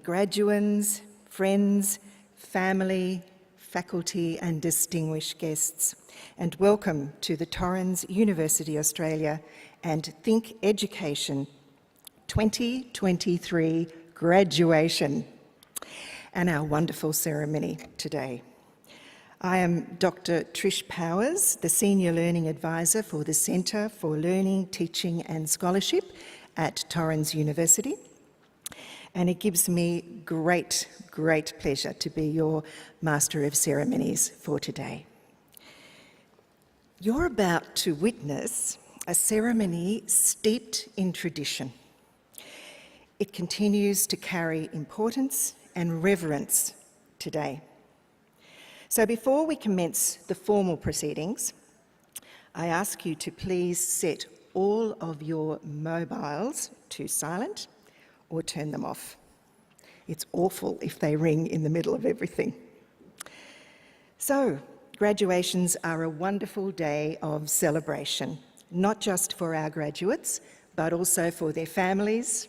Graduands, friends, family, faculty and distinguished guests, and welcome to the Torrens University Australia and Think Education 2023 graduation and our wonderful ceremony today. I am Dr. Trish Powers, the Senior Learning Advisor for the Centre for Learning, Teaching and Scholarship at Torrens University. And it gives me great pleasure to be your Master of Ceremonies for today. You're about to witness a ceremony steeped in tradition. It continues to carry importance and reverence today. So before we commence the formal proceedings, I ask you to please set all of your mobiles to silent or turn them off. It's awful if they ring in the middle of everything. So, graduations are a wonderful day of celebration, not just for our graduates, but also for their families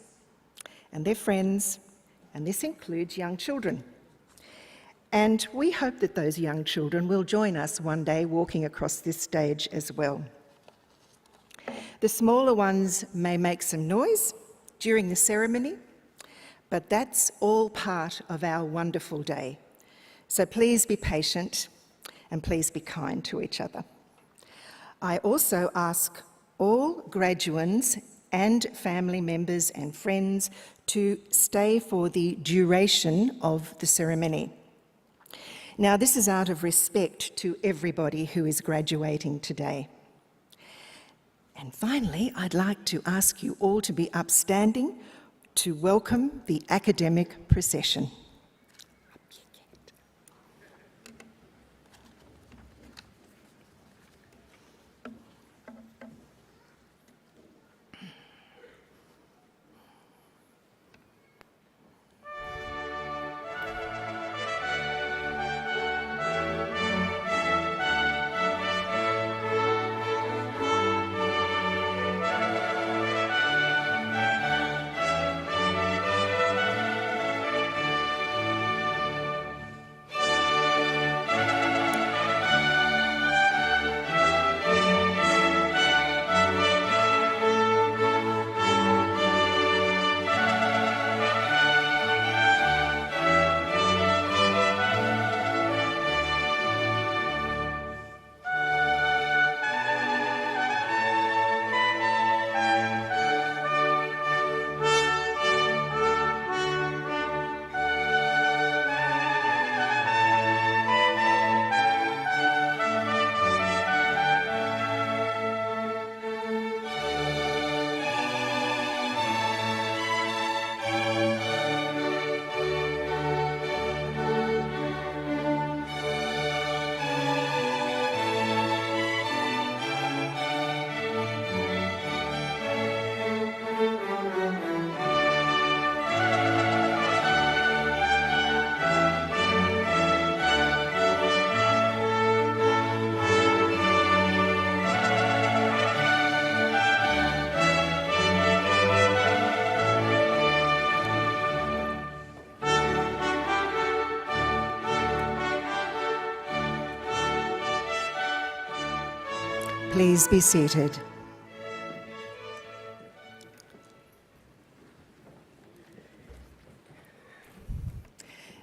and their friends, and this includes young children. And we hope that those young children will join us one day walking across this stage as well. The smaller ones may make some noise during the ceremony, but that's all part of our wonderful day. So please be patient and please be kind to each other. I also ask all graduands and family members and friends to stay for the duration of the ceremony. Now, this is out of respect to everybody who is graduating today. And finally, I'd like to ask you all to be upstanding to welcome the academic procession. Please be seated.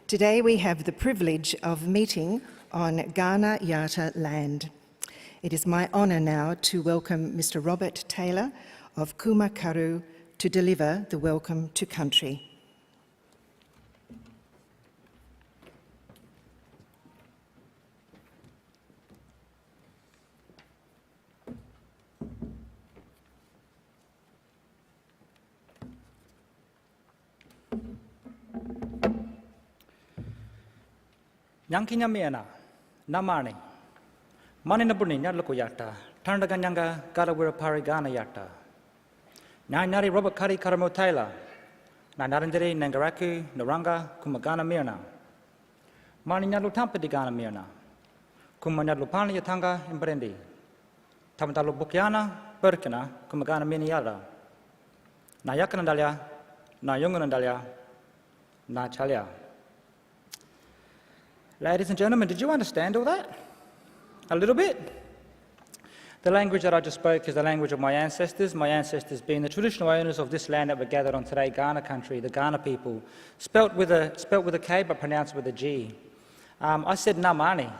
Today we have the privilege of meeting on Kaurna Yatta land. It is my honour now to welcome Mr. Robert Taylor of Kuma Kaaru to deliver the welcome to country. Yankinya mena, namani. Manina burning yadluko yata, Tandaganyanga, Galawira Parigana yata. Nari Robert Kari Karamo Taylor, Nanarandere, Nangaraku, Naranga, Kumagana Mirna. Manina Lutampadigana Mirna. Kumanya Lupani Yatanga in Brendi. Tamatalo Bukiana, Burkina, Kumagana Miniala. Nayakanandalia, Nayunganandalia, Natalia. Ladies and gentlemen, did you understand all that? A little bit? The language that I just spoke is the language of my ancestors being the traditional owners of this land that we're gathered on today, Kaurna country, the Kaurna people, spelt with a K but pronounced with a G. I said namani.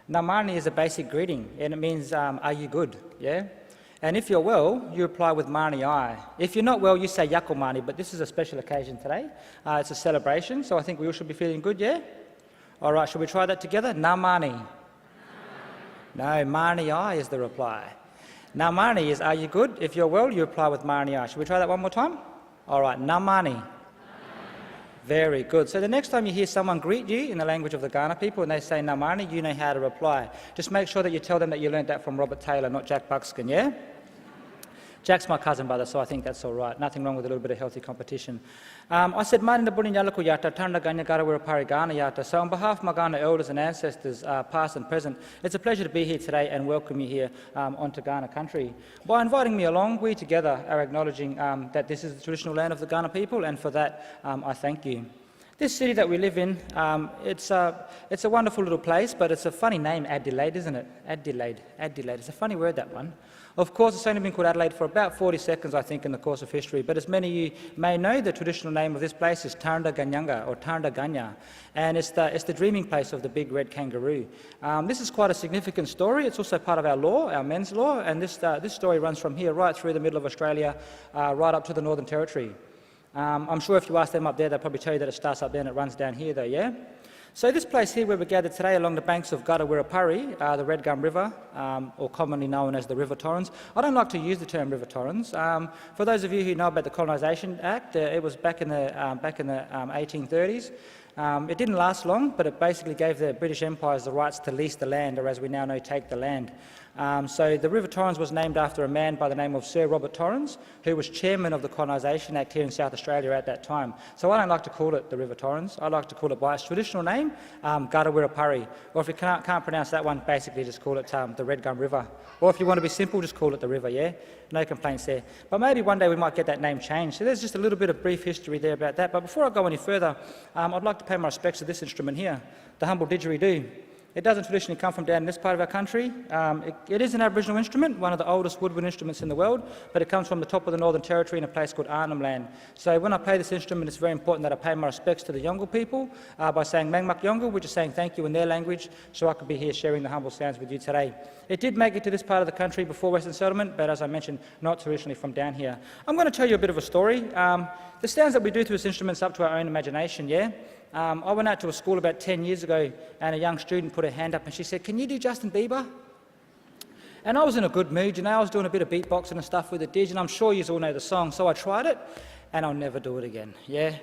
Namani is a basic greeting, and it means, are you good, yeah? And if you're well, you reply with mani ai. If you're not well, you say yakomani, but this is a special occasion today. It's a celebration, so I think we all should be feeling good, yeah? All right, shall we try that together? Namani. No, mani ai is the reply. Namani is, are you good? If you're well, you reply with mani ai. Shall we try that one more time? All right, namani. Very good. So the next time you hear someone greet you in the language of the Kaurna people and they say namani, you know how to reply. Just make sure that you tell them that you learned that from Robert Taylor, not Jack Buckskin, yeah? Jack's my cousin brother, so I think that's all right. Nothing wrong with a little bit of healthy competition. I said, Marina Buninyalaku Yata, Tanda Ganya Garawira Parigana Yata. So on behalf of my Kaurna elders and ancestors, past and present, it's a pleasure to be here today and welcome you here onto Kaurna country. By inviting me along, we together are acknowledging that this is the traditional land of the Kaurna people, and for that, I thank you. This city that we live in, it's a wonderful little place, but it's a funny name, Adelaide, isn't it? Adelaide. It's a funny word, that one. Of course, it's only been called Adelaide for about 40 seconds, I think, in the course of history. But as many of you may know, the traditional name of this place is Tarnda Ganyanga, or Tarnda Ganya. And it's the dreaming place of the big red kangaroo. This is quite a significant story. It's also part of our law, our men's law. And this story runs from here right through the middle of Australia, right up to the Northern Territory. I'm sure if you ask them up there, they'll probably tell you that it starts up there and it runs down here, though, yeah? So this place here where we're gathered today along the banks of Garawira-Parry, the Red Gum River, or commonly known as the River Torrens. I don't like to use the term River Torrens. For those of you who know about the Colonisation Act, it was back in the 1830s. It didn't last long, but it basically gave the British Empires the rights to lease the land, or as we now know, take the land. So the River Torrens was named after a man by the name of Sir Robert Torrens, who was chairman of the Colonisation Act here in South Australia at that time. So I don't like to call it the River Torrens. I like to call it by its traditional name, Garawira-Parry. Or if you can't pronounce that one, basically just call it the Red Gum River. Or if you want to be simple, just call it the river, yeah? No complaints there. But maybe one day we might get that name changed. So there's just a little bit of brief history there about that. But before I go any further, I'd like to pay my respects to this instrument here, the humble didgeridoo. It doesn't traditionally come from down in this part of our country. It is an Aboriginal instrument, one of the oldest woodwind instruments in the world, but it comes from the top of the Northern Territory in a place called Arnhem Land. So when I play this instrument, it's very important that I pay my respects to the Yolngu people by saying Mangmak Yolngu, which is saying thank you in their language, so I could be here sharing the humble sounds with you today. It did make it to this part of the country before Western settlement, but as I mentioned, not traditionally from down here. I'm going to tell you a bit of a story. The sounds that we do to this instrument is up to our own imagination, yeah? I went out to a school about 10 years ago and a young student put her hand up and she said, "Can you do Justin Bieber?" And I was in a good mood, you know, I was doing a bit of beatboxing and stuff with the didge, and I'm sure you all know the song, so I tried it and I'll never do it again, yeah?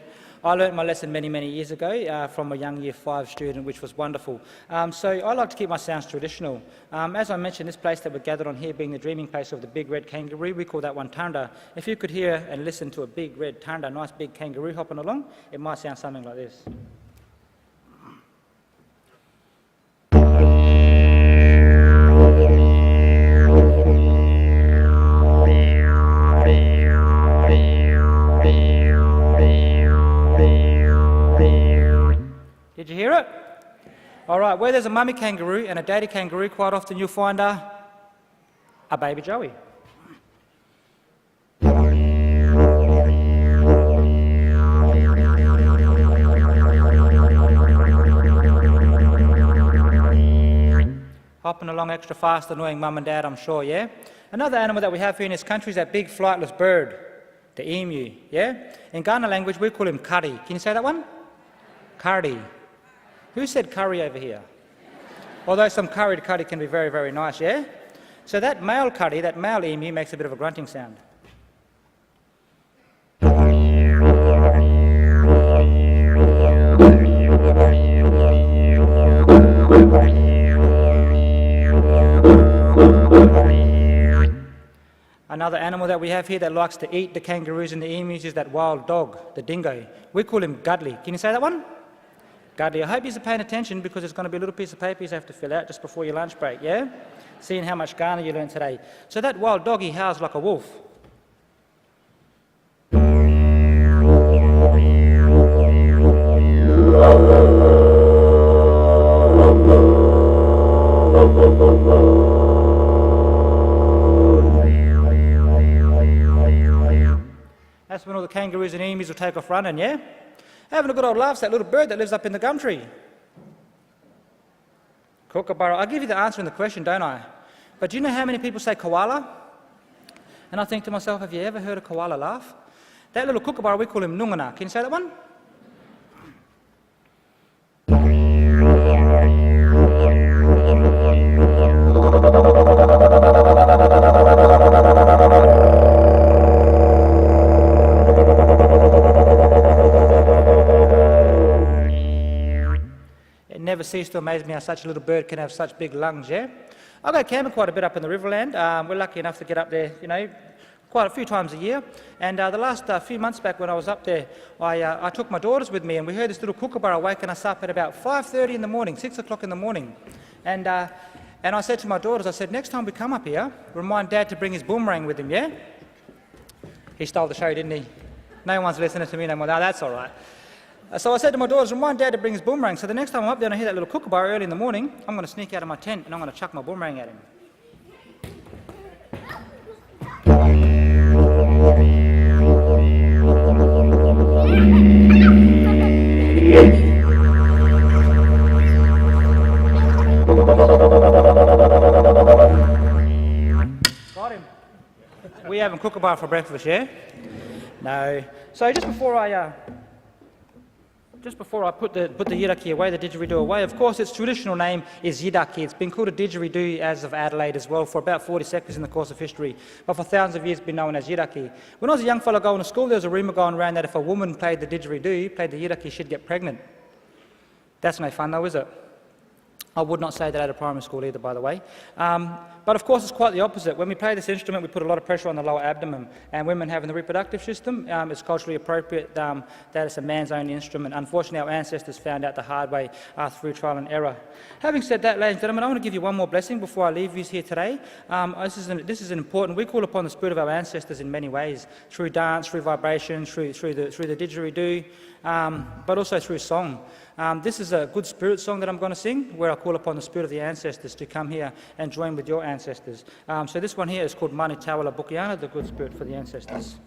I learnt my lesson many, many years ago from a young Year 5 student, which was wonderful. So I like to keep my sounds traditional. As I mentioned, this place that we're gathered on here being the dreaming place of the big red kangaroo, we call that one Tanda. If you could hear and listen to a big red Tanda, nice big kangaroo hopping along, it might sound something like this. Did you hear it? All right, where there's a mummy kangaroo and a daddy kangaroo, quite often you'll find a baby joey. Hopping along extra fast, annoying mum and dad, I'm sure, yeah? Another animal that we have here in this country is that big flightless bird, the emu, yeah? In Kaurna language, we call him kari. Can you say that one? Kari. Who said curry over here? Although some curried curry can be very, very nice, yeah? So that male curry, that male emu, makes a bit of a grunting sound. Another animal that we have here that likes to eat the kangaroos and the emus is that wild dog, the dingo. We call him Gudley. Can you say that one? Gudley. I hope you're paying attention because there's going to be a little piece of paper you have to fill out just before your lunch break, yeah? Seeing how much Kaurna you learned today. So that wild dog, he howls like a wolf. That's when all the kangaroos and emus will take off running, yeah? Having a good old laugh, that little bird that lives up in the gum tree. Kookaburra. I'll give you the answer in the question, don't I? But do you know how many people say koala? And I think to myself, have you ever heard a koala laugh? That little kookaburra, we call him nungana. Can you say that one? It never ceased to amaze me how such a little bird can have such big lungs, yeah? I go camping quite a bit up in the Riverland. We're lucky enough to get up there, you know, quite a few times a year. And the last few months back when I was up there, I took my daughters with me and we heard this little kookaburra waking us up at about 5:30 in the morning, 6 o'clock in the morning. And I said to my daughters, I said, next time we come up here, remind Dad to bring his boomerang with him, yeah? He stole the show, didn't he? No one's listening to me no more. No, that's all right. So I said to my daughters, remind Dad to bring his boomerang. So the next time I'm up there and I hear that little kookaburra early in the morning, I'm going to sneak out of my tent and I'm going to chuck my boomerang at him. Got him. We having kookaburra for breakfast, yeah? No. So just before I put the yiraki away, the didgeridoo away, of course its traditional name is yidaki. It's been called a didgeridoo as of Adelaide as well for about 40 seconds in the course of history, but for thousands of years it's been known as yiraki. When I was a young fellow going to school, there was a rumour going around that if a woman played the didgeridoo, played the yiraki, she'd get pregnant. That's no fun though, is it? I would not say that at a primary school either, by the way. But of course, it's quite the opposite. When we play this instrument, we put a lot of pressure on the lower abdomen. And women having the reproductive system, it's culturally appropriate that it's a man's own instrument. Unfortunately, our ancestors found out the hard way through trial and error. Having said that, ladies and gentlemen, I want to give you one more blessing before I leave you here today. This is an important. We call upon the spirit of our ancestors in many ways, through dance, through vibration, through the didgeridoo, but also through song. This is a good spirit song that I'm going to sing, where I call upon the spirit of the ancestors to come here and join with your ancestors. So this one here is called Mani Tawala Bukiana, the good spirit for the ancestors.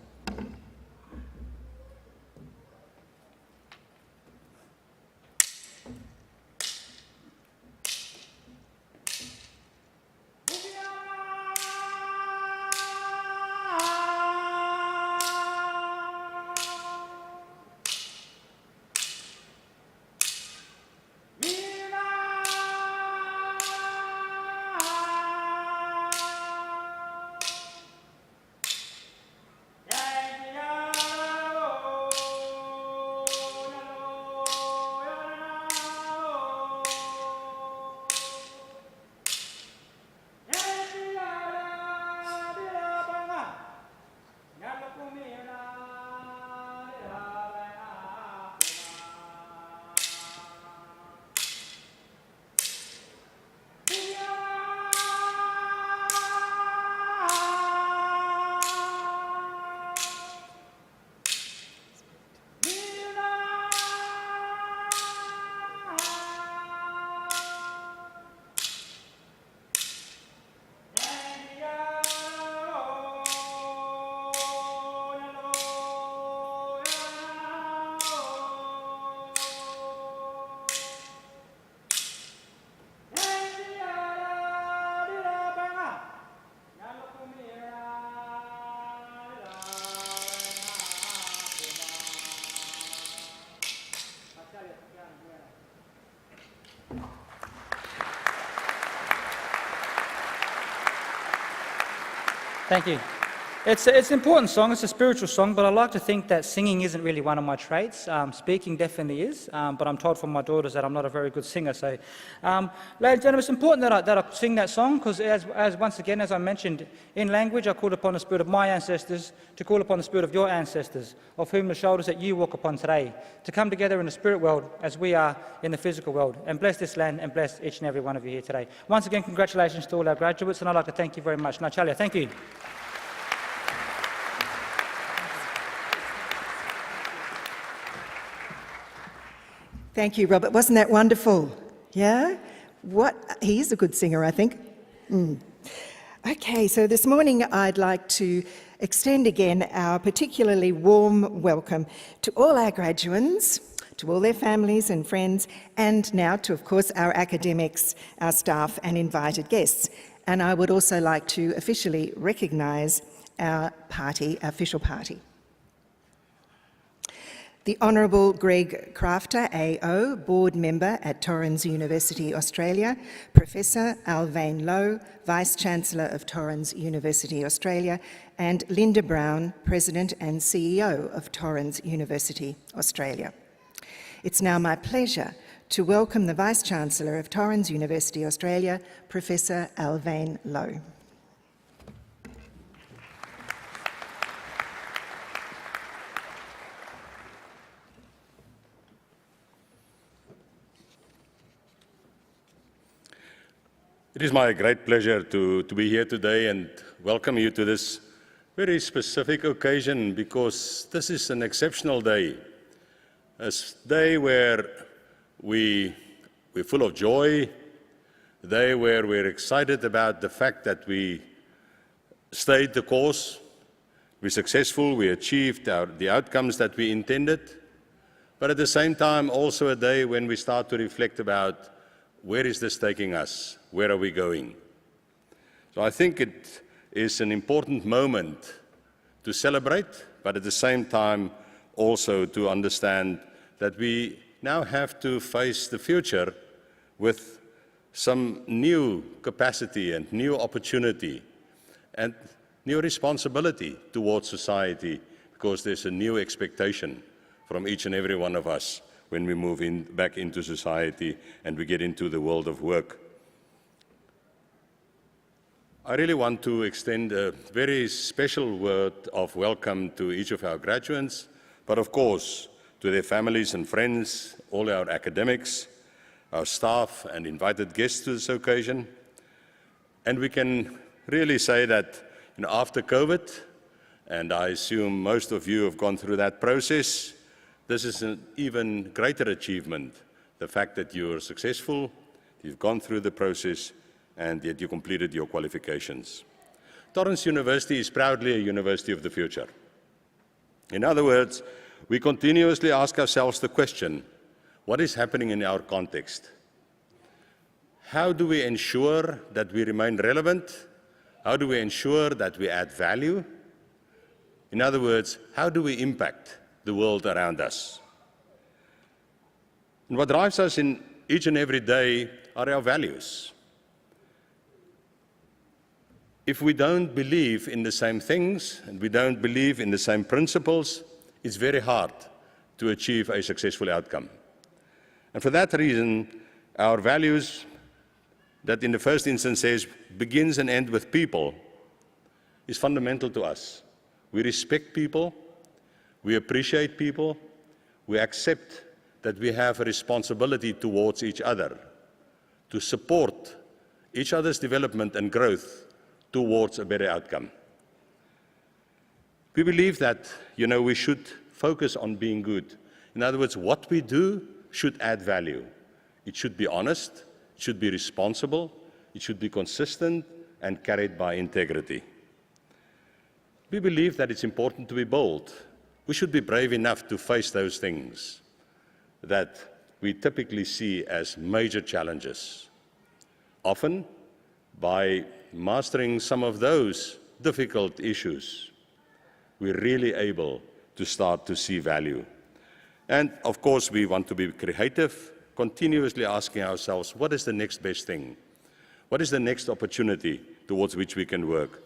Thank you. It's an important song, it's a spiritual song, but I like to think that singing isn't really one of my traits. Speaking definitely is, but I'm told from my daughters that I'm not a very good singer. So, ladies and gentlemen, it's important that I sing that song because as once again, as I mentioned, in language I called upon the spirit of my ancestors to call upon the spirit of your ancestors, of whom the shoulders that you walk upon today, to come together in the spirit world as we are in the physical world, and bless this land and bless each and every one of you here today. Once again, congratulations to all our graduates, and I'd like to thank you very much. Nachalia, thank you. Thank you, Robert. Wasn't that wonderful? Yeah? He is a good singer, I think. Okay, so this morning I'd like to extend again our particularly warm welcome to all our graduates, to all their families and friends, and now to, of course, our academics, our staff and invited guests. And I would also like to officially recognise our official party. The Honourable Greg Crafter AO, Board Member at Torrens University, Australia, Professor Alwyn Louw, Vice-Chancellor of Torrens University, Australia, and Linda Brown, President and CEO of Torrens University, Australia. It's now my pleasure to welcome the Vice-Chancellor of Torrens University, Australia, Professor Alwyn Louw. It is my great pleasure to be here today and welcome you to this very specific occasion, because this is an exceptional day. A day where we're full of joy, a day where we're excited about the fact that we stayed the course, we're successful, we achieved the outcomes that we intended, but at the same time also a day when we start to reflect about where is this taking us? Where are we going? So I think it is an important moment to celebrate, but at the same time also to understand that we now have to face the future with some new capacity and new opportunity and new responsibility towards society, because there's a new expectation from each and every one of us when we move back into society and we get into the world of work. I really want to extend a very special word of welcome to each of our graduates, but of course to their families and friends, all our academics, our staff and invited guests to this occasion. And we can really say that after COVID, and I assume most of you have gone through that process, this is an even greater achievement, the fact that you're successful, you've gone through the process, and yet you completed your qualifications. Torrens University is proudly a university of the future. In other words, we continuously ask ourselves the question, what is happening in our context? How do we ensure that we remain relevant? How do we ensure that we add value? In other words, how do we impact the world around us? And what drives us in each and every day are our values. If we don't believe in the same things and we don't believe in the same principles, it's very hard to achieve a successful outcome. And for that reason, our values, that in the first instance says begins and ends with people, is fundamental to us. We respect people, we appreciate people, we accept that we have a responsibility towards each other to support each other's development and growth towards a better outcome. We believe that, we should focus on being good. In other words, what we do should add value. It should be honest, it should be responsible, it should be consistent and carried by integrity. We believe that it's important to be bold. We should be brave enough to face those things that we typically see as major challenges. Often, by mastering some of those difficult issues, we're really able to start to see value. And of course, we want to be creative, continuously asking ourselves, what is the next best thing? What is the next opportunity towards which we can work?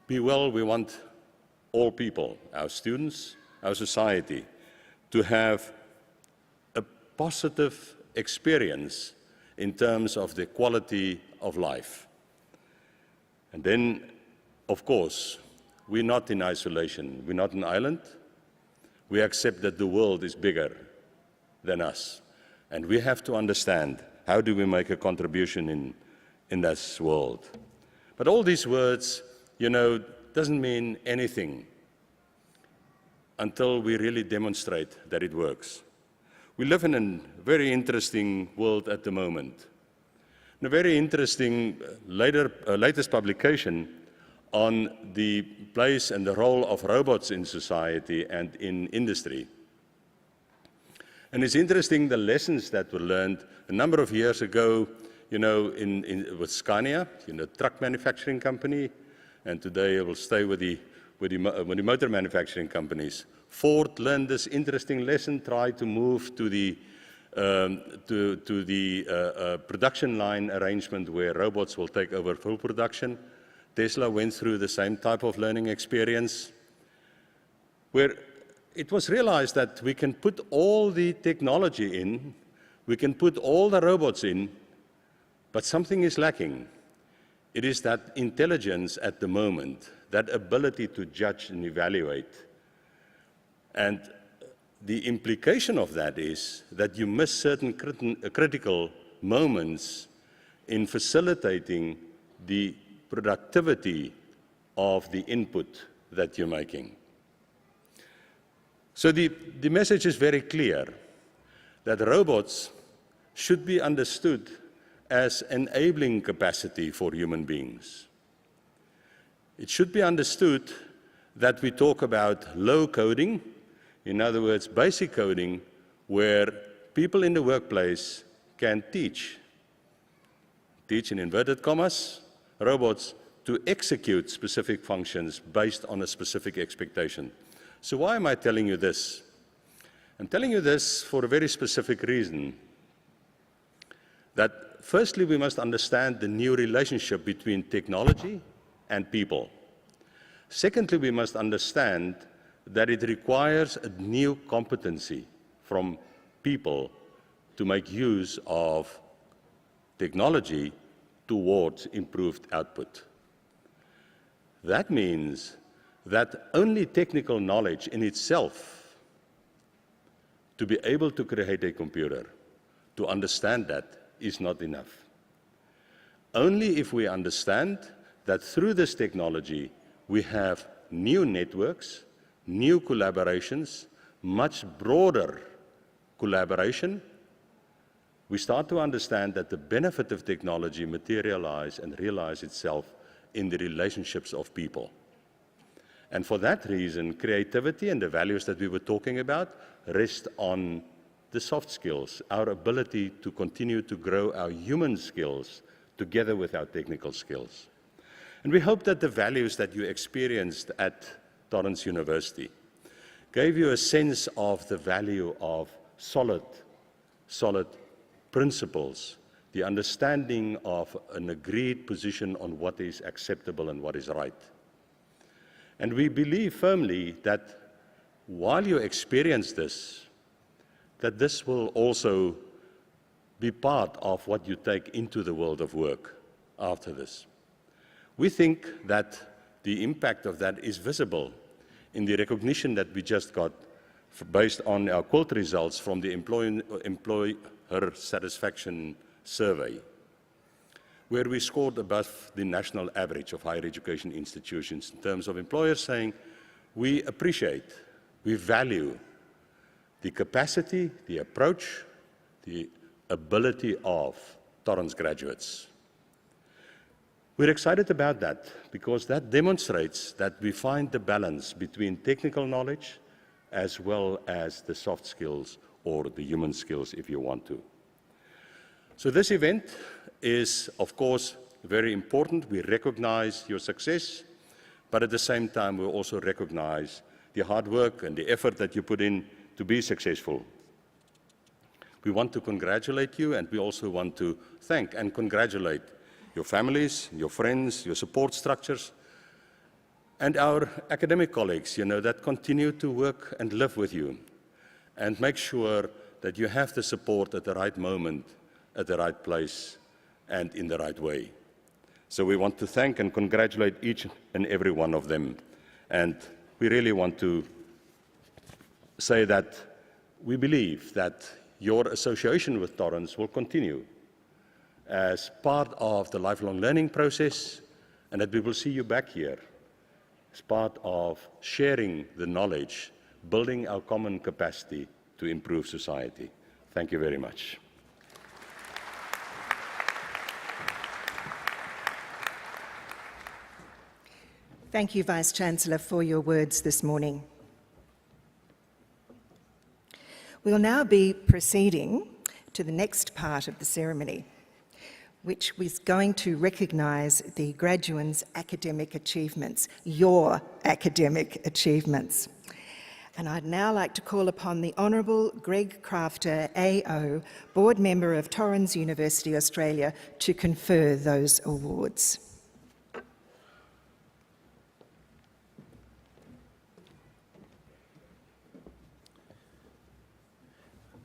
We want all people, our students, our society, to have a positive experience in terms of the quality of life. And then, of course, we're not in isolation. We're not an island. We accept that the world is bigger than us. And we have to understand, how do we make a contribution in this world? But all these words, doesn't mean anything until we really demonstrate that it works. We live in a very interesting world at the moment. A very interesting latest publication on the place and the role of robots in society and in industry. And it's interesting the lessons that were learned a number of years ago, with Scania, truck manufacturing company, and today I will stay with the motor manufacturing companies. Ford learned this interesting lesson, tried to move to the production line arrangement where robots will take over full production. Tesla went through the same type of learning experience, where it was realized that we can put all the technology in, we can put all the robots in, but something is lacking. It is that intelligence at the moment, that ability to judge and evaluate. And the implication of that is that you miss certain critical moments in facilitating the productivity of the input that you're making. So the message is very clear that robots should be understood as enabling capacity for human beings. It should be understood that we talk about low coding, in other words, basic coding, where people in the workplace can teach in inverted commas, robots to execute specific functions based on a specific expectation. So why am I telling you this? I'm telling you this for a very specific reason, that firstly we must understand the new relationship between technology and people. Secondly, we must understand that it requires a new competency from people to make use of technology towards improved output. That means that only technical knowledge in itself, to be able to create a computer, to understand that, is not enough. Only if we understand that through this technology we have new networks, new collaborations, much broader collaboration, we start to understand that the benefit of technology materialize and realize itself in the relationships of people. And for that reason, creativity and the values that we were talking about rest on the soft skills, our ability to continue to grow our human skills together with our technical skills. And we hope that the values that you experienced at Torrens University gave you a sense of the value of solid principles, the understanding of an agreed position on what is acceptable and what is right. And we believe firmly that while you experience this, that this will also be part of what you take into the world of work after this. We think that the impact of that is visible in the recognition that we just got based on our quilt results from the employer satisfaction survey, where we scored above the national average of higher education institutions in terms of employers saying, we appreciate, we value the capacity, the approach, the ability of Torrens graduates. We're excited about that because that demonstrates that we find the balance between technical knowledge as well as the soft skills or the human skills if you want to. So this event is, of course, very important. We recognize your success, but at the same time we also recognize the hard work and the effort that you put in to be successful. We want to congratulate you, and we also want to thank and congratulate your families, your friends, your support structures, and our academic colleagues, that continue to work and live with you and make sure that you have the support at the right moment, at the right place, and in the right way. So we want to thank and congratulate each and every one of them. And we really want to say that we believe that your association with Torrens will continue as part of the lifelong learning process, and that we will see you back here as part of sharing the knowledge, building our common capacity to improve society. Thank you very much. Thank you, Vice-Chancellor, for your words this morning. We'll now be proceeding to the next part of the ceremony, which is going to recognise the graduates' academic achievements, your academic achievements. And I'd now like to call upon the Honourable Greg Crafter AO, Board Member of Torrens University, Australia, to confer those awards.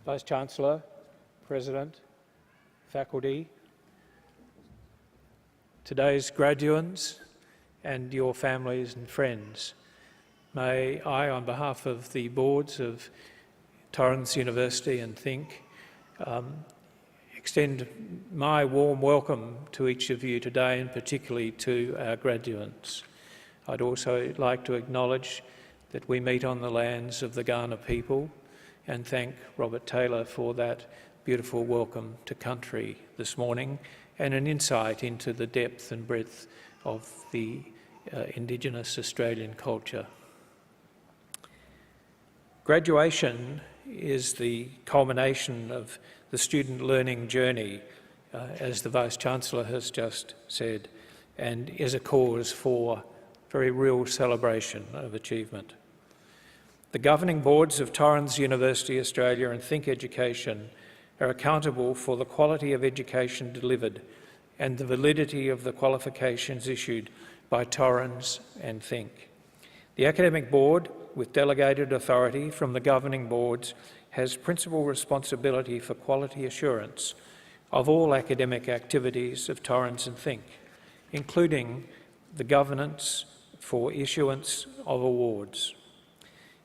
Vice-Chancellor, President, faculty, today's graduates and your families and friends, may I, on behalf of the boards of Torrens University and Think, extend my warm welcome to each of you today, and particularly to our graduates. I'd also like to acknowledge that we meet on the lands of the Kaurna people, and thank Robert Taylor for that beautiful welcome to country this morning and an insight into the depth and breadth of the Indigenous Australian culture. Graduation is the culmination of the student learning journey, as the Vice-Chancellor has just said, and is a cause for very real celebration of achievement. The governing boards of Torrens University Australia and Think Education are accountable for the quality of education delivered and the validity of the qualifications issued by Torrens and Think. The academic board, with delegated authority from the governing boards, has principal responsibility for quality assurance of all academic activities of Torrens and Think, including the governance for issuance of awards.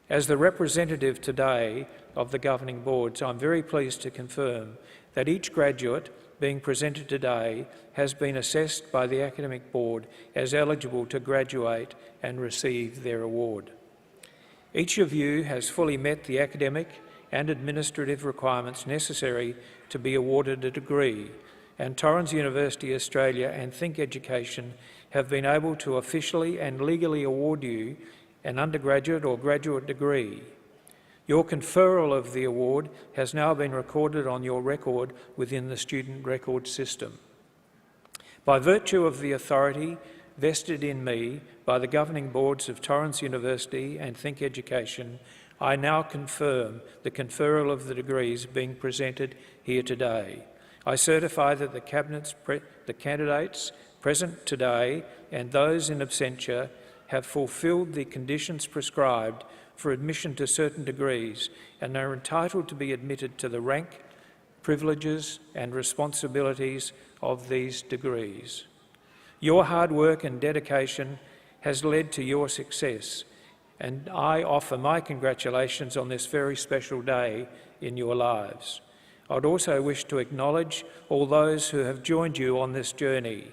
As the representative today of the governing boards, I'm very pleased to confirm that each graduate being presented today has been assessed by the academic board as eligible to graduate and receive their award. Each of you has fully met the academic and administrative requirements necessary to be awarded a degree, and Torrens University Australia and Think Education have been able to officially and legally award you an undergraduate or graduate degree. Your conferral of the award has now been recorded on your record within the student record system. By virtue of the authority vested in me by the governing boards of Torrens University and Think Education, I now confirm the conferral of the degrees being presented here today. I certify that the candidates present today and those in absentia have fulfilled the conditions prescribed for admission to certain degrees and are entitled to be admitted to the rank, privileges and responsibilities of these degrees. Your hard work and dedication has led to your success, and I offer my congratulations on this very special day in your lives. I'd also wish to acknowledge all those who have joined you on this journey,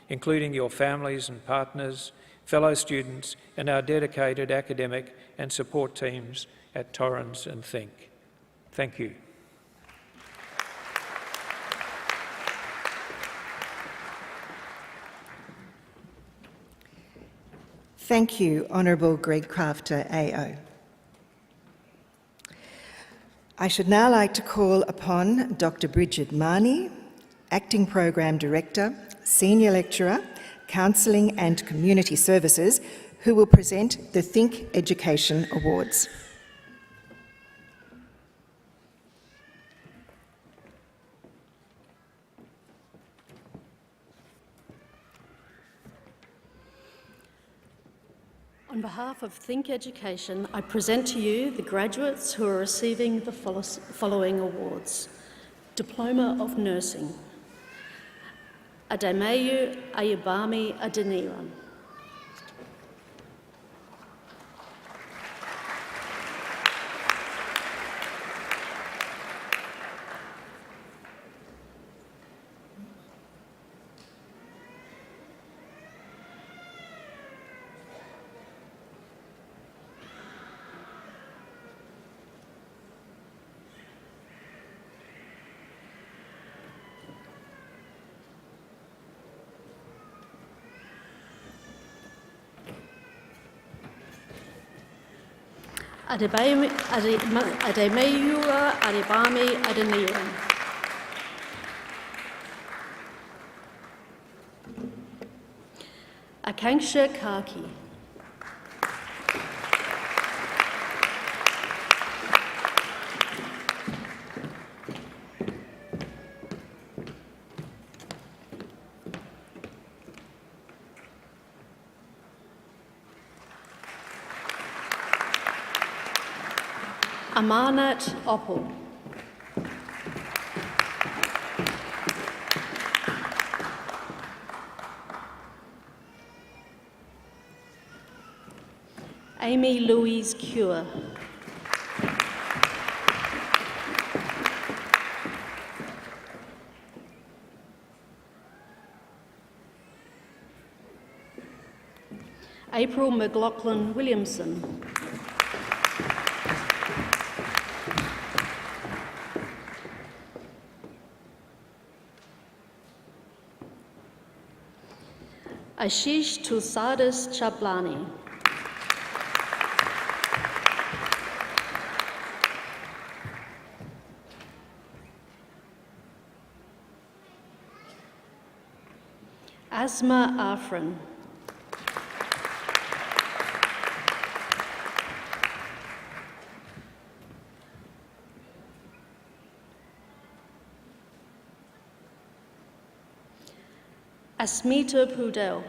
including your families and partners, fellow students and our dedicated academic and support teams at Torrens and Think. Thank you. Thank you, Honourable Greg Crafter AO. I should now like to call upon Dr. Brigid Mahoney, Acting Program Director, Senior Lecturer, Counselling and Community Services, who will present the Think Education Awards. On behalf of Think Education, I present to you the graduates who are receiving the following awards. Diploma of Nursing, Ademeyu Ayubami Adeniran. Ademeyiwa Adebami Adeniran. Akanksha Kaki. Amanat Oppel. Amy Louise Cure. April McLaughlin Williamson. Ashish Tulsadis Chablani. Asma Afrin. Asmita Pudel.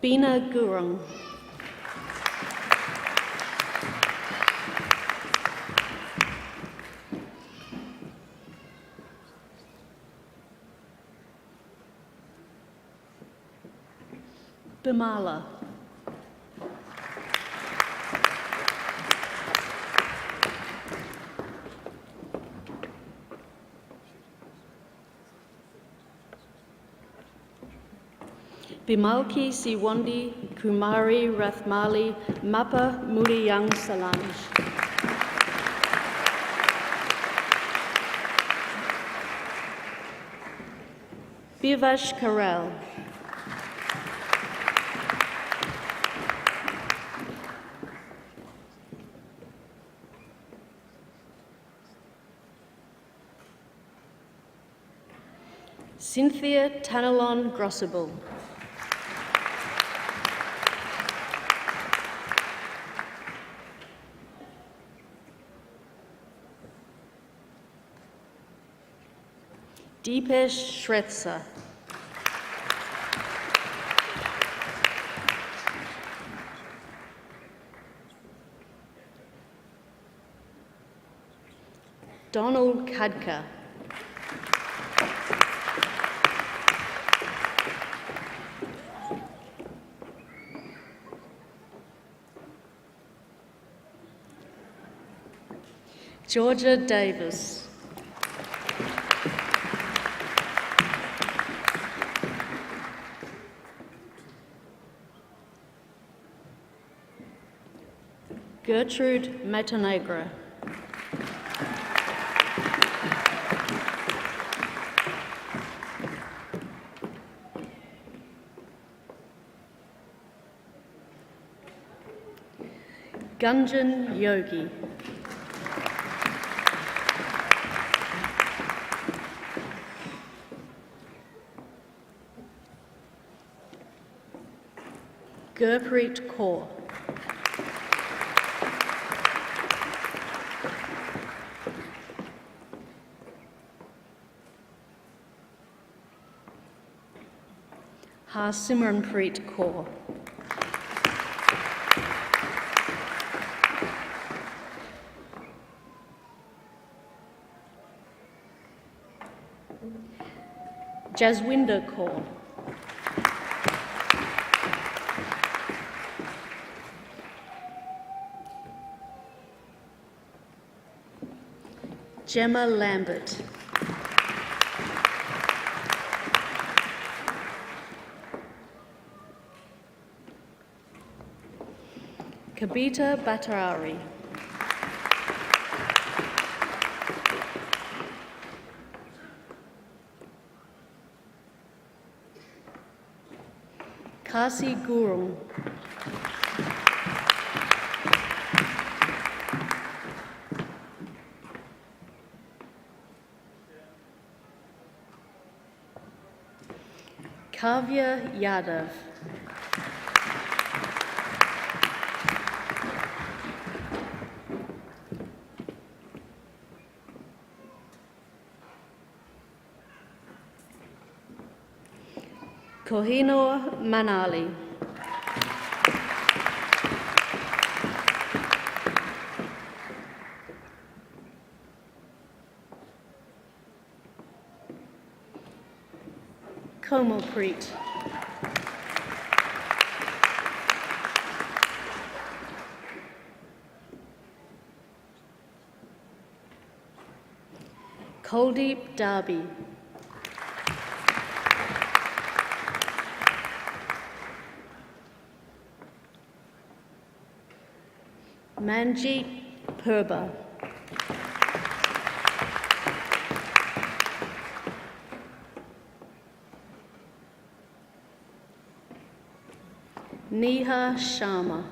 Bina Gurung. Bimala. Bimalki Siwandi Kumari Rathmali Mapa Mudiyang Salanj. Bivash Karel. Cynthia Tanalon Grossable. Deepesh Shretsa. Donald Kadka. Georgia Davis. Gertrude Matanegra. Gunjan Yogi. Gurpreet Kaur. Simranpreet Kaur. Jaswinder Kaur. Gemma Lambert. Kabita Bhattacharya. Kasi Gurung. Kavya Yadav. Kohinoor Manali. Komalpreet. Kuldeep Darby. Manjeet Purba. Neha Sharma.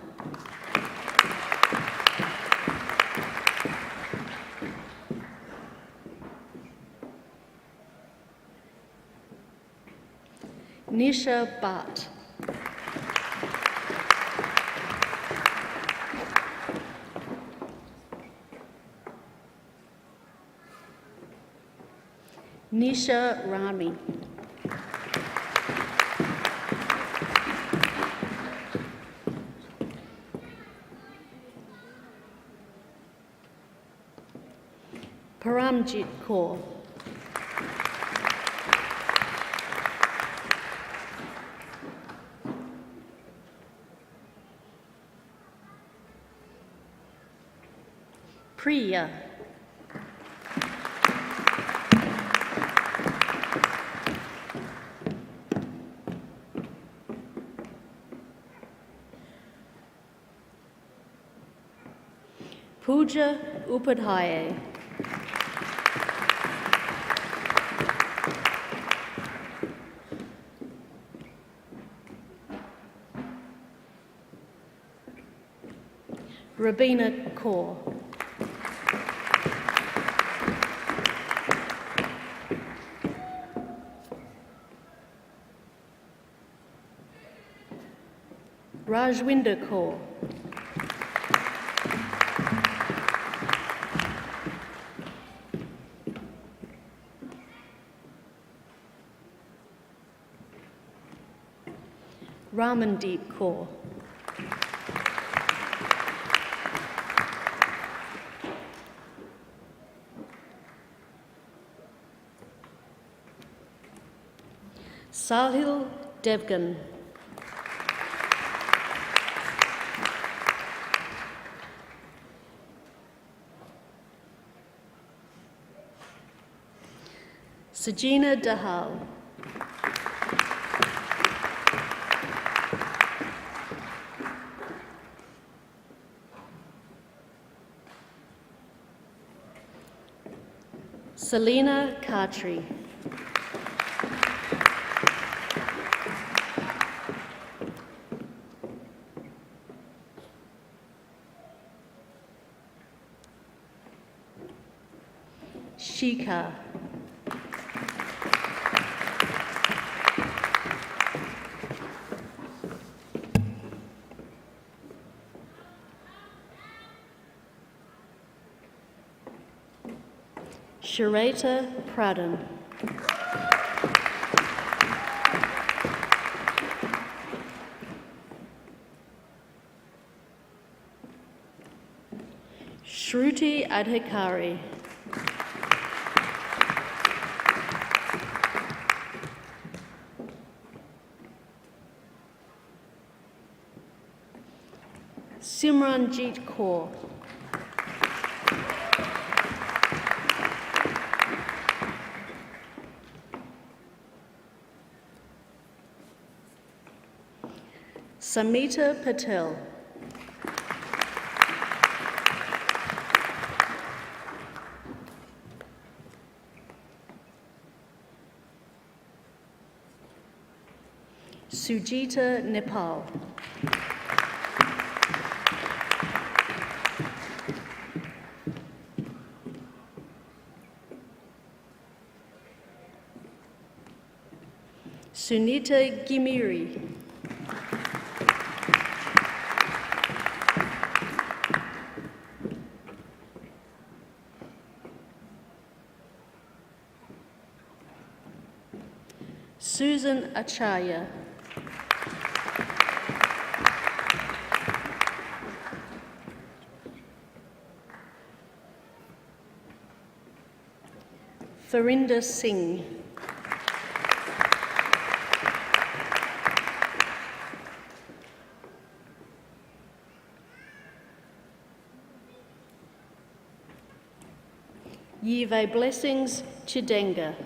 Nisha Bhatt. Nisha Rami. Paramjit Kaur. Priya. Pooja Upadhyay. Rabina Kaur. Rajwinder Kaur. Ramandeep Kaur. Sahil Devgan. Sajina Dahal. Selena Khatri. Shika. Sharita Pradhan. Shruti Adhikari. Simranjeet Kaur. Samita Patel. Sujita Nepal. Sunita Gimiri. Susan Acharya. Farinder Singh. Yive Blessings Chidenga.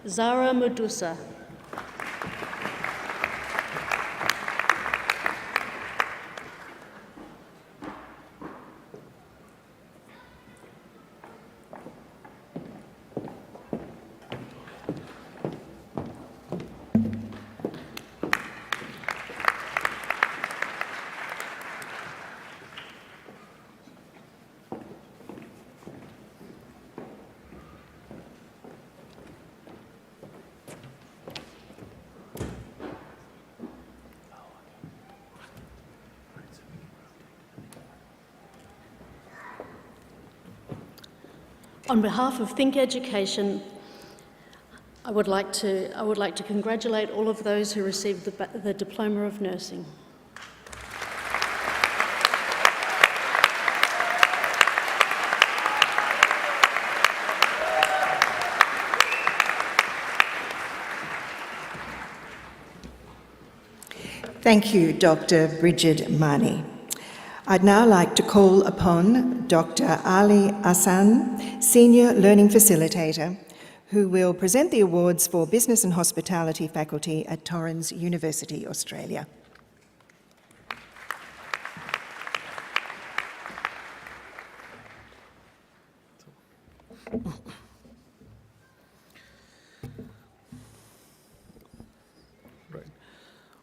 Zara Medusa. On behalf of Think Education, I would like to congratulate all of those who received the Diploma of Nursing. Thank you, Dr. Brigid Mahoney. I'd now like to call upon Dr. Ali Ahsan, Senior Learning Facilitator, who will present the awards for Business and Hospitality faculty at Torrens University, Australia.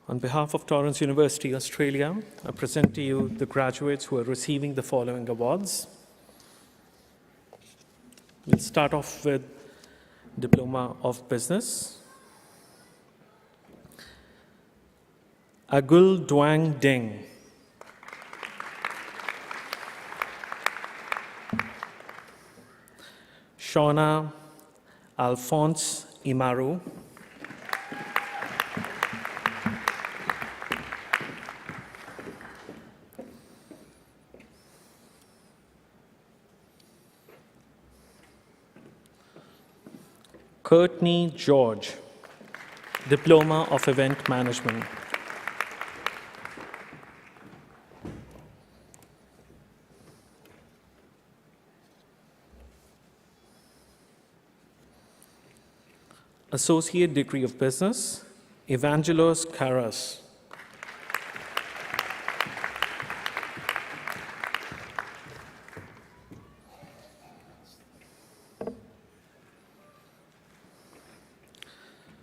On behalf of Torrens University, Australia, I present to you the graduates who are receiving the following awards. We'll start off with Diploma of Business. Agul Duang Ding. Shauna Alphonse Imaru. Courtney George, Diploma of Event Management. Associate Degree of Business, Evangelos Karas.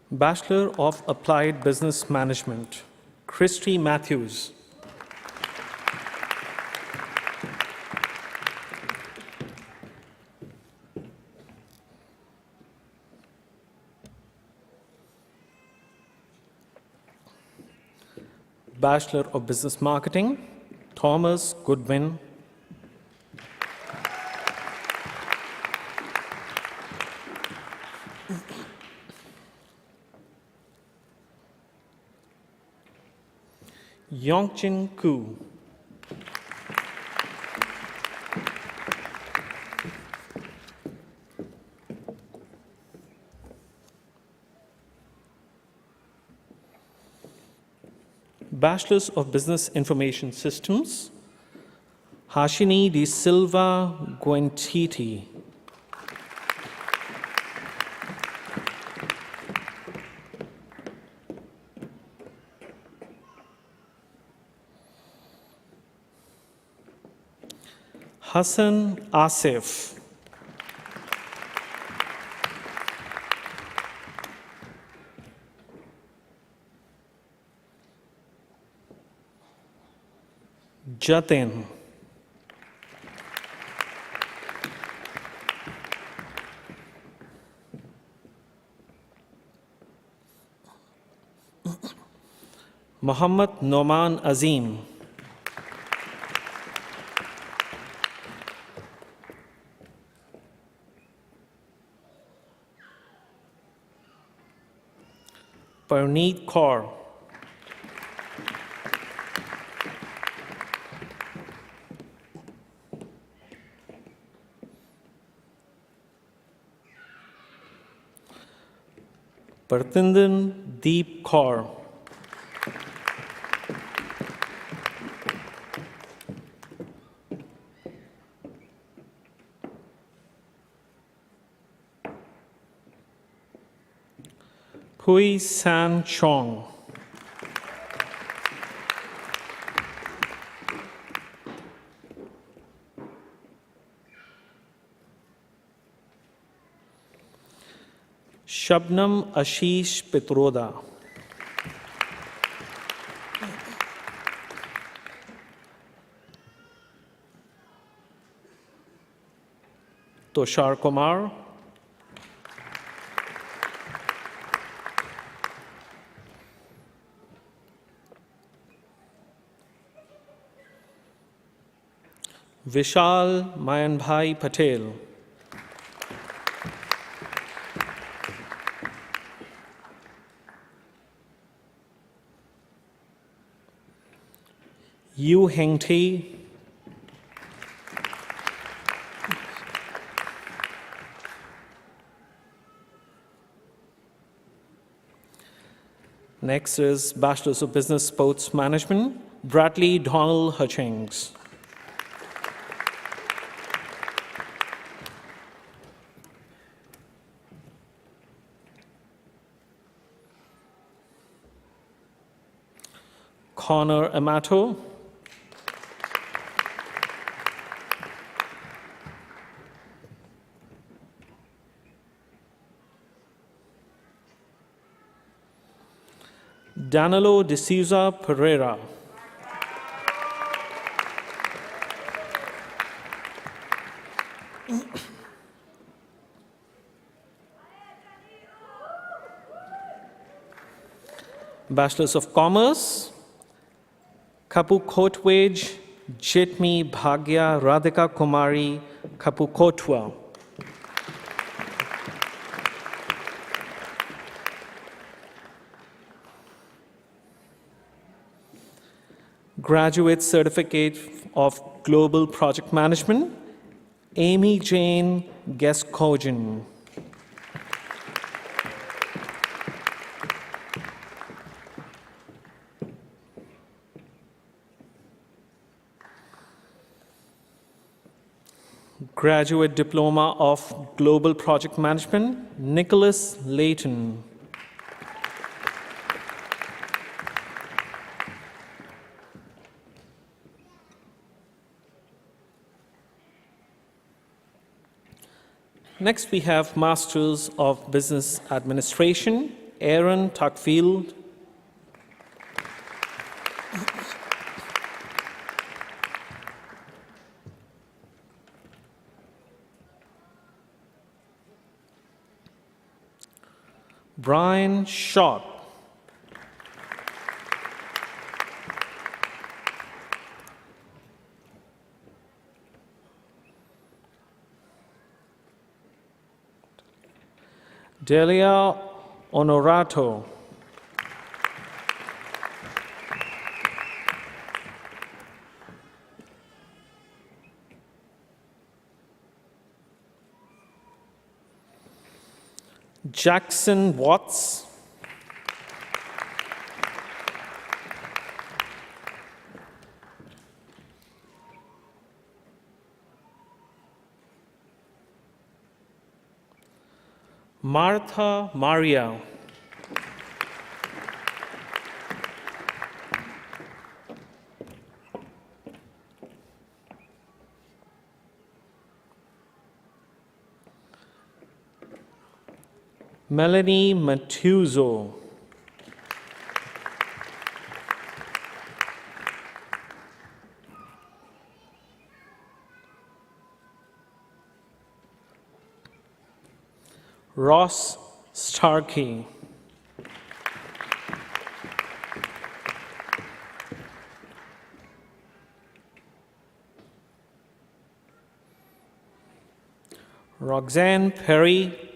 Bachelor of Applied Business Management, Christy Matthews. Bachelor of Business Marketing, Thomas Goodwin. Yongchin Koo. Bachelors of Business Information Systems, Hashini de Silva Guentiti. Hassan Asif. Jatin. Muhammad Noman Azim. Parneet Kaur. Partindan Deep Kaur. Hui San Chong. Shabnam Ashish Pitroda. Tushar Kumar. Vishal Mayanbhai Patel. Yu Hengti. Next is Bachelor of Business Sports Management, Bradley Donald Hutchings. Connor Amato. Danilo de Souza Pereira. Bachelors of Commerce, Kapukotwej Jitmi Bhagya Radhika Kumari Kapukotwa. Graduate Certificate of Global Project Management, Amy Jane Geskogen. Graduate Diploma of Global Project Management, Nicholas Layton. Next, we have Masters of Business Administration, Aaron Tuckfield. Brian Schott. Delia Honorato. Jackson Watts. Martha Maria. Melanie Matuzo. Ross Starkey. Roxanne Perry.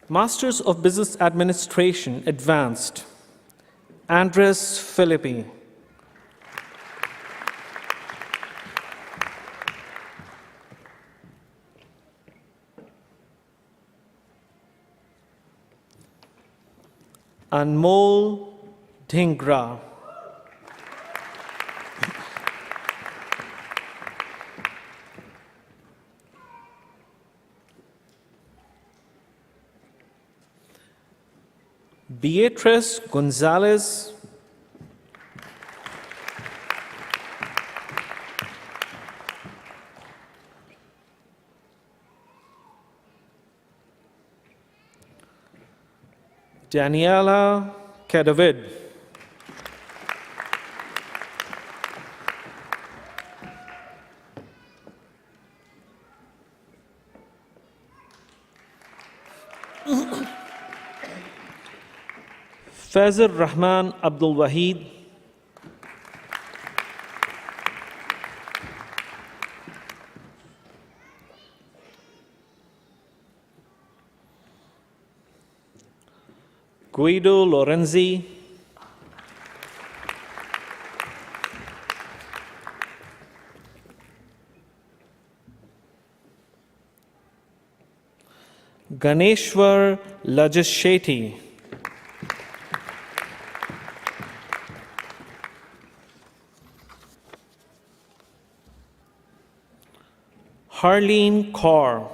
Masters of Business Administration, Advanced, Andres Philippi. Anmol Dhingra. Beatrice Gonzalez. Daniella Lathouros. Fazil Rahman Abdul Wahid. Guido Lorenzi. Ganeshwar Lajesh. Harleen Kaur.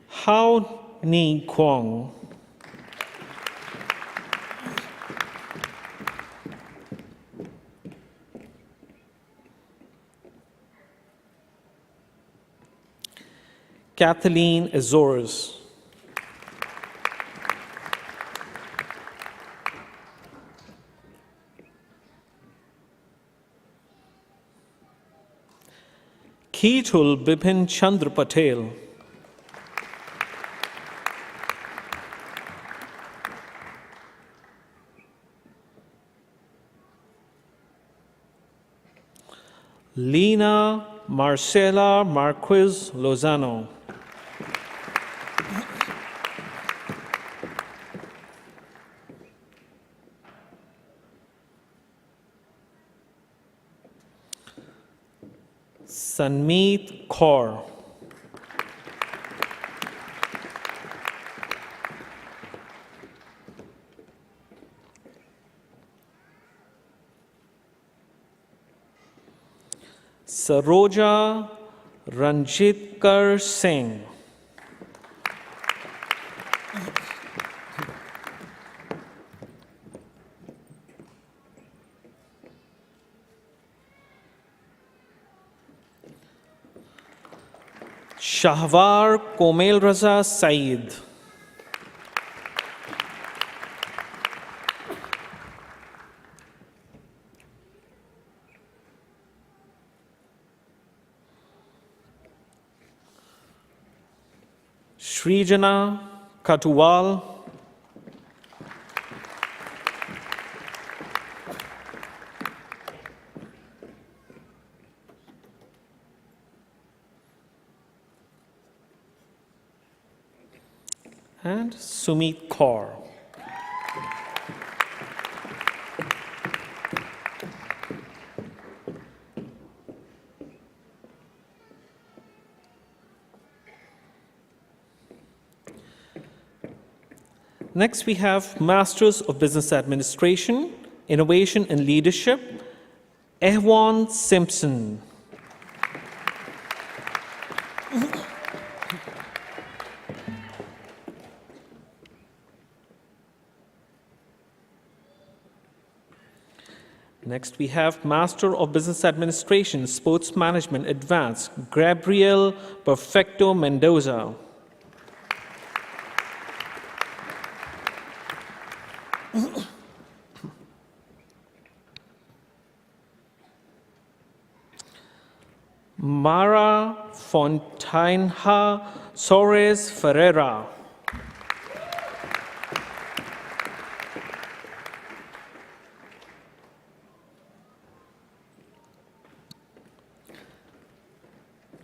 Hao Ni Kwong. Kathleen Azores. Keetul Bipin Chandra Patel. Lina Marcela Marquez Lozano. Sanmeet Kaur. Saroja Ranjitkar Singh. Shahwar Komel Raza Saeed. Srijana Katuwal. And Sumit Kaur. Next, we have Masters of Business Administration, Innovation and Leadership, Ehwan Simpson. Next, we have Master of Business Administration, Sports Management, Advanced, Gabriel Perfecto Mendoza. Mara Fontainha Soares Ferreira.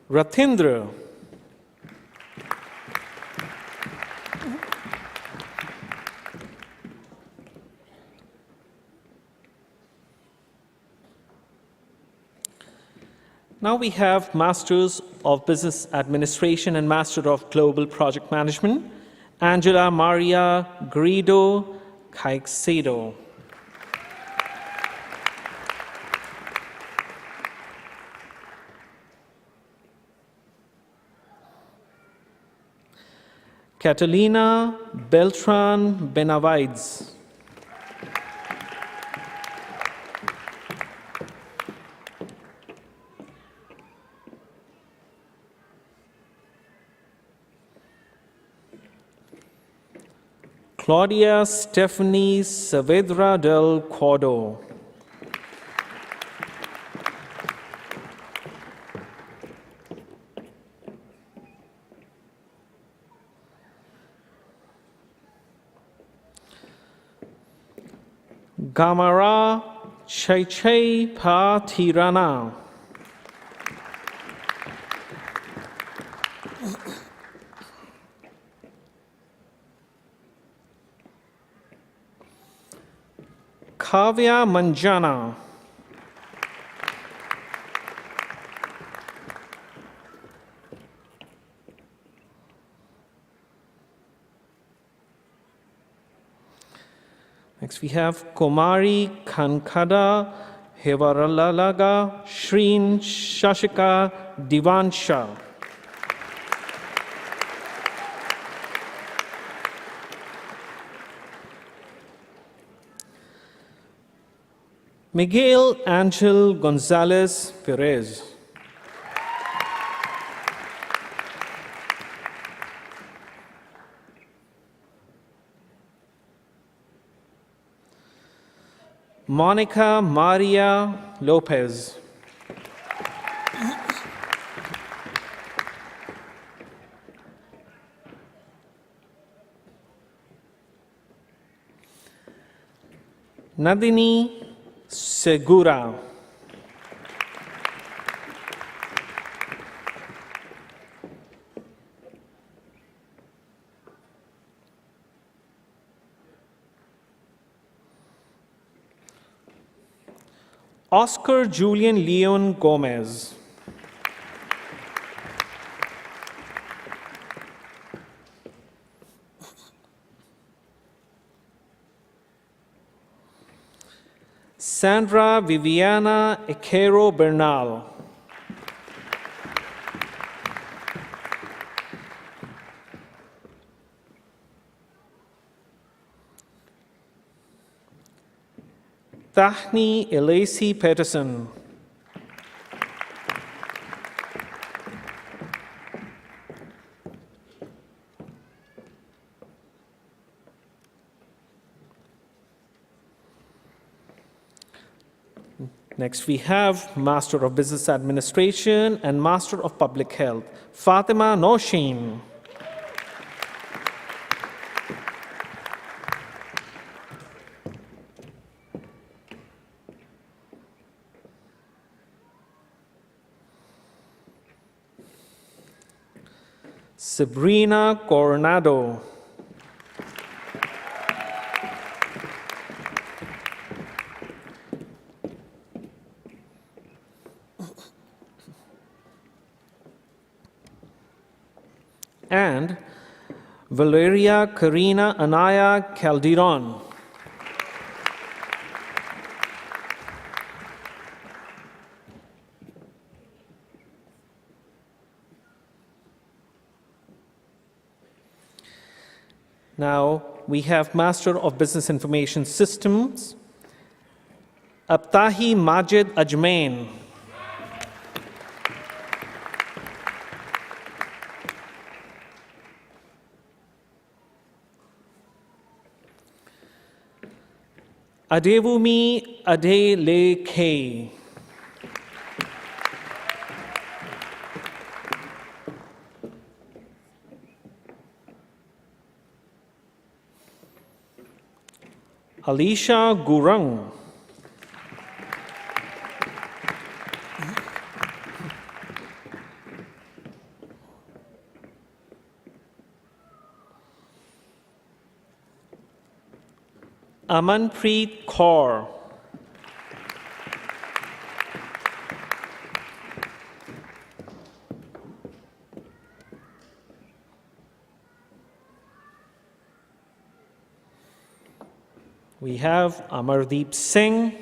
Rathindra. Now we have Masters of Business Administration and Master of Global Project Management, Angela Maria Guido Caicedo. Catalina Beltran Benavides. Claudia Stephanie Saavedra del Cordo. Gamara Chaichai Pa Tirana. Kavya Manjana. Next we have Kumari Kankada Hevaralalaga Shreen Shashika Divansha. Miguel Angel Gonzalez Perez. Monica Maria Lopez. Nadini Segura. Oscar Julian Leon Gomez. Sandra Viviana Equero Bernal. Tahni Elasi Peterson. Next we have Master of Business Administration and Master of Public Health, Fatima Noshin. Sabrina Coronado. And Valeria Karina Anaya Calderon. Now we have Master of Business Information Systems, Abtahi Majid Ajmain. Adewumi Adeleke. Alicia Gurung. Amanpreet Kaur. We have Amardeep Singh.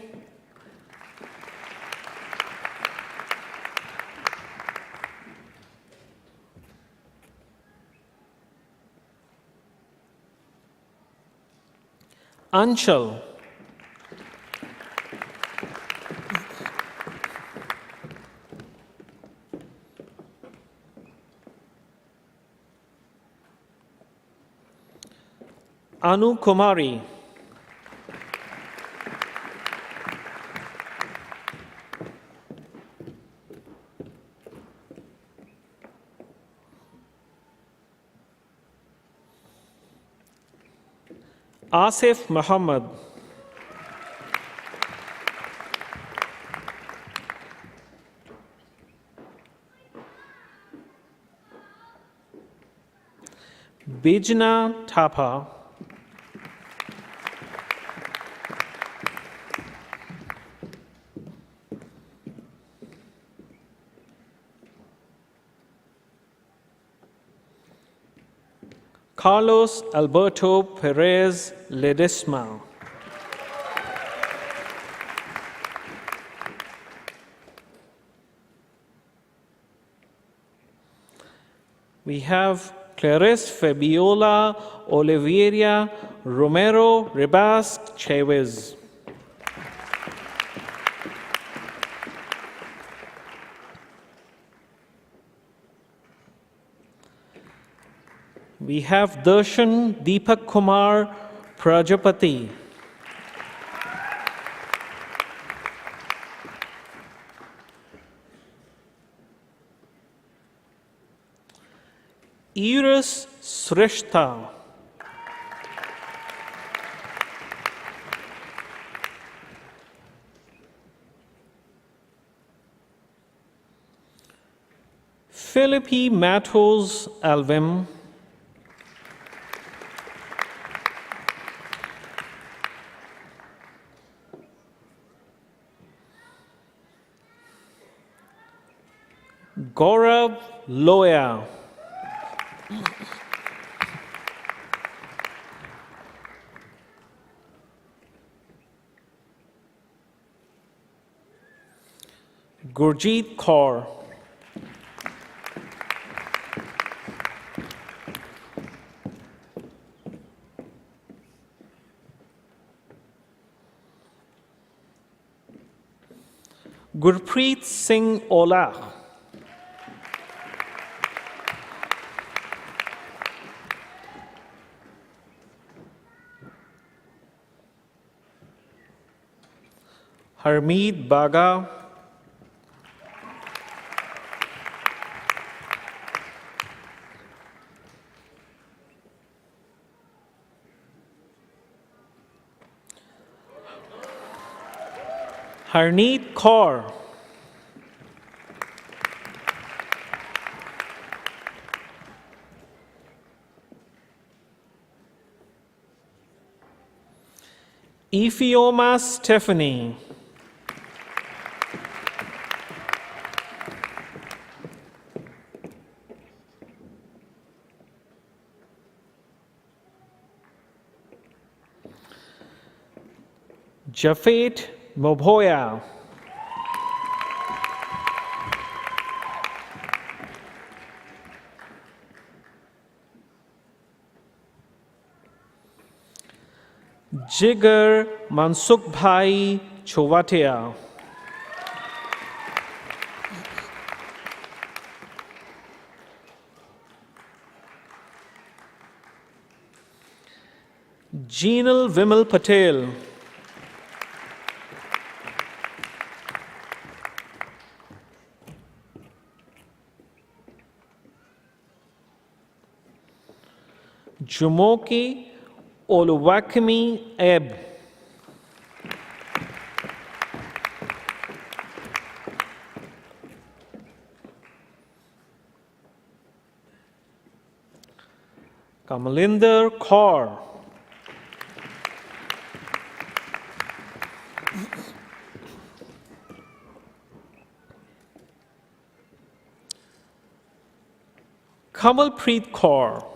Anshul. Anu Kumari. Asif Muhammad. Bijna Thapa. Carlos Alberto Perez Ledesma. We have Clarice Fabiola Oliveira Romero Ribas Chavez. We have Darshan Deepak Kumar Prajapati. Iris Srishta. Philippi Matos Alvim. Gaurav Loya. Gurjeet Kaur. Gurpreet Singh Ola. Harmeet Baga. Harneet Kaur. Ephioma Stephanie. Jafet Moboya. Jigar Mansukbhai Chowatia. Jeenal Vimal Patel. Jumoke Oluwakemi Ebb. Kamalinder Kaur. Kamalpreet Kaur.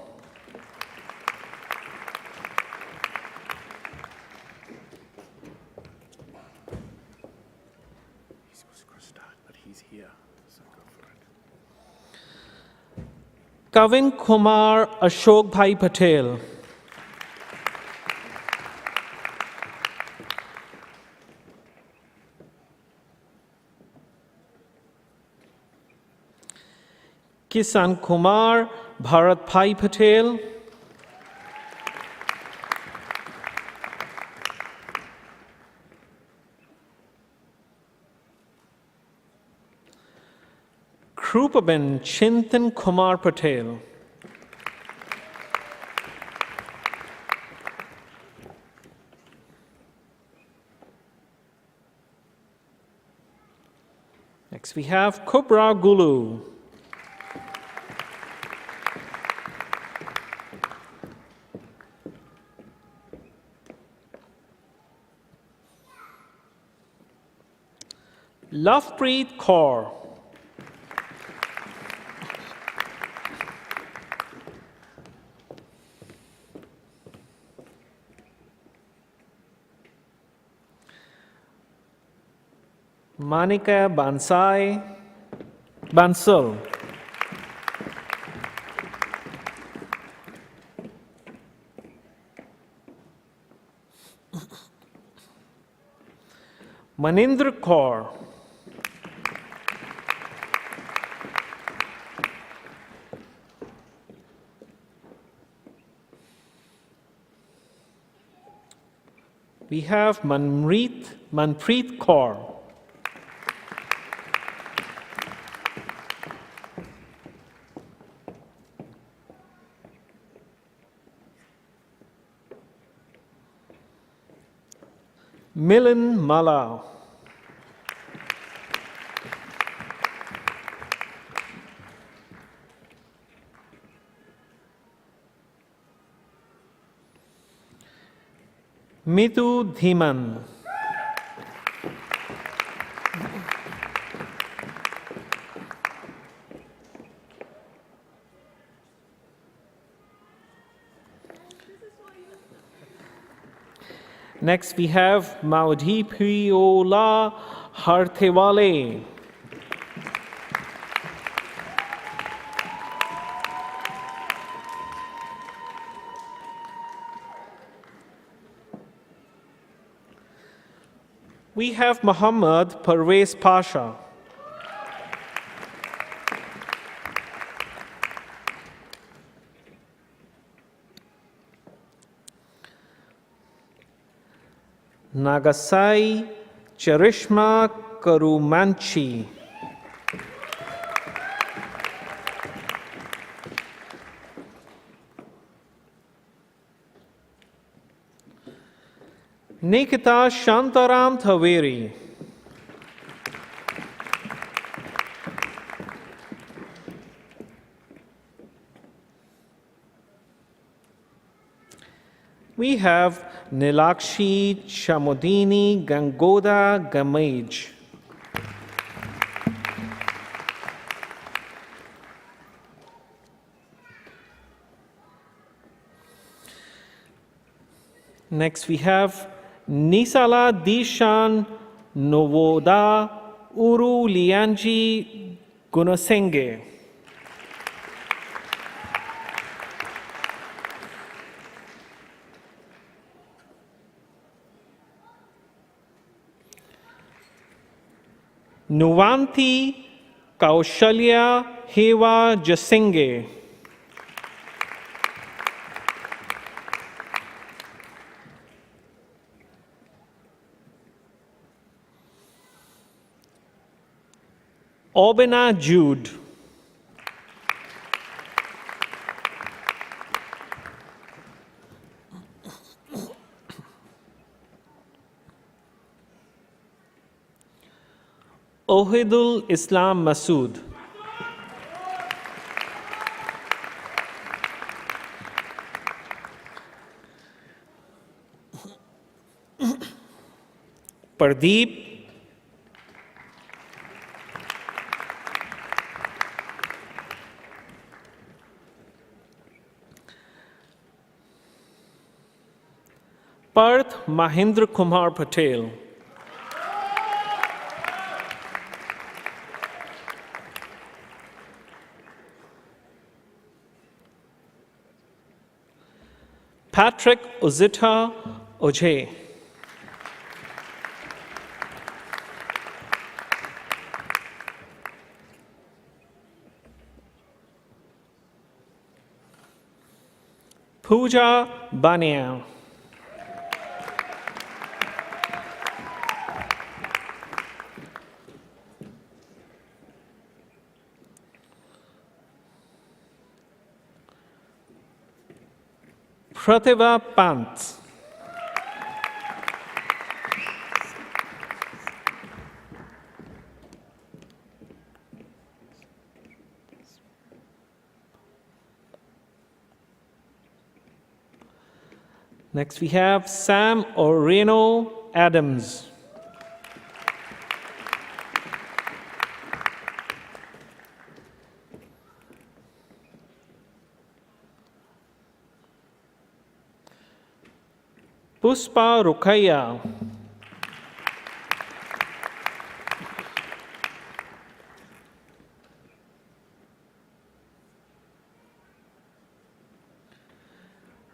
Kavin Kumar Ashok Bhai Patel. Kisan Kumar Bharat Bhai Patel. Krupaben Chintan Kumar Patel. Next we have Kubra Gulu. Lovepreet Kaur. Manika Bansal. Manindra Kaur. We have Manpreet Kaur. Milan Mala. Mitu Dhiman. Next we have Maudhipiola Harthewale. We have Muhammad Parvez Pasha. Nagasai Charishma Karumanchi. Nikita Shantaram Thaveri. We have Nilakshi Shamodini Gangoda Gamage. Next we have Nisala Dishan Novoda Uru Lianji Gunasenge. Nuvanti Kaushalya Hewa Jasinge. Obina Jude. Ohidul Islam Masood. Pardeep. Parth Mahendra Kumar Patel. Patrick Ozita Ojay. Pooja Bania. Pratibha Pant. Next we have Sam Oreno Adams. Puspa Rukaya.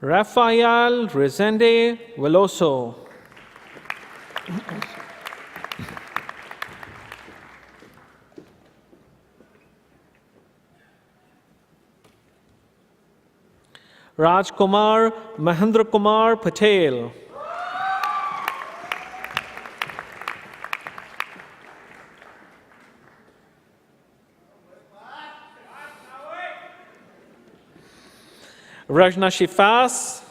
Rafael Rezende Veloso. Rajkumar Mahendra Kumar Patel. Rajna Shifas.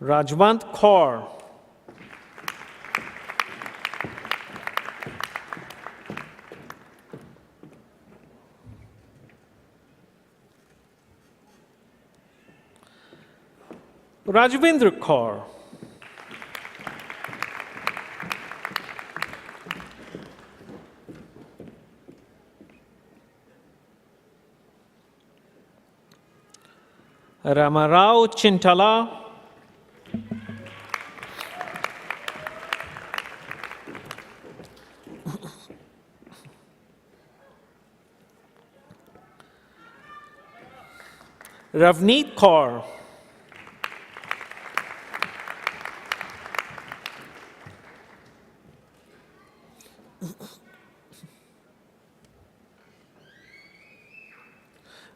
Rajwant Kaur. Rajvendra Kaur. Ramarao Chintala. Ravneet Kaur.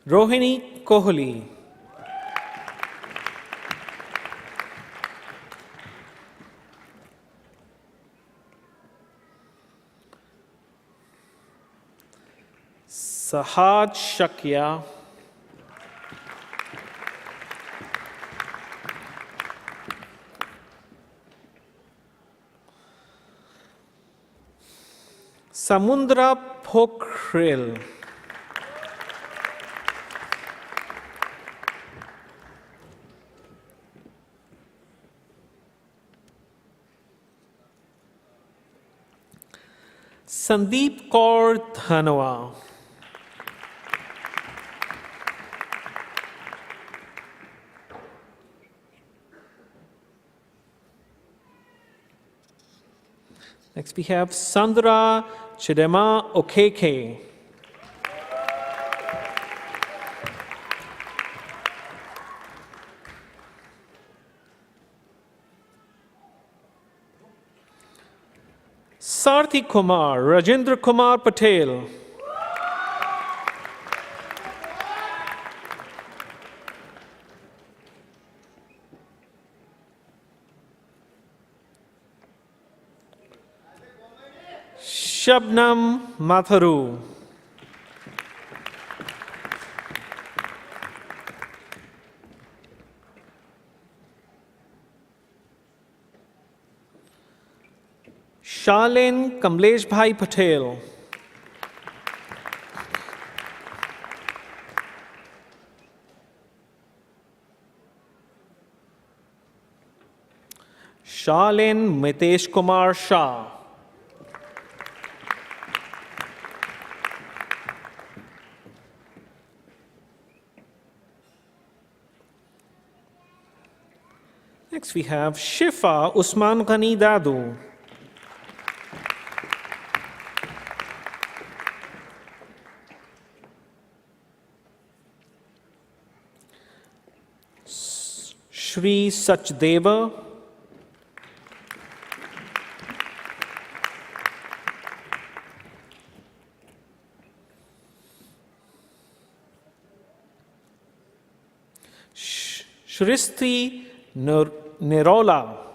Rohini Kohli. Sahaj Shakya. Samundra Pokhrel. Sandeep Kaur Dhanwa. Next we have Sandra Chidema Okeke. Sarthi Kumar, Rajendra Kumar Patel. Shabnam Matharu. Shalin Kamlesh Bhai Patel. Shalin Mitesh Kumar Shah. Next we have Shifa Usman Ghani Dadu. Shri Sachdeva. Shristi Nirola.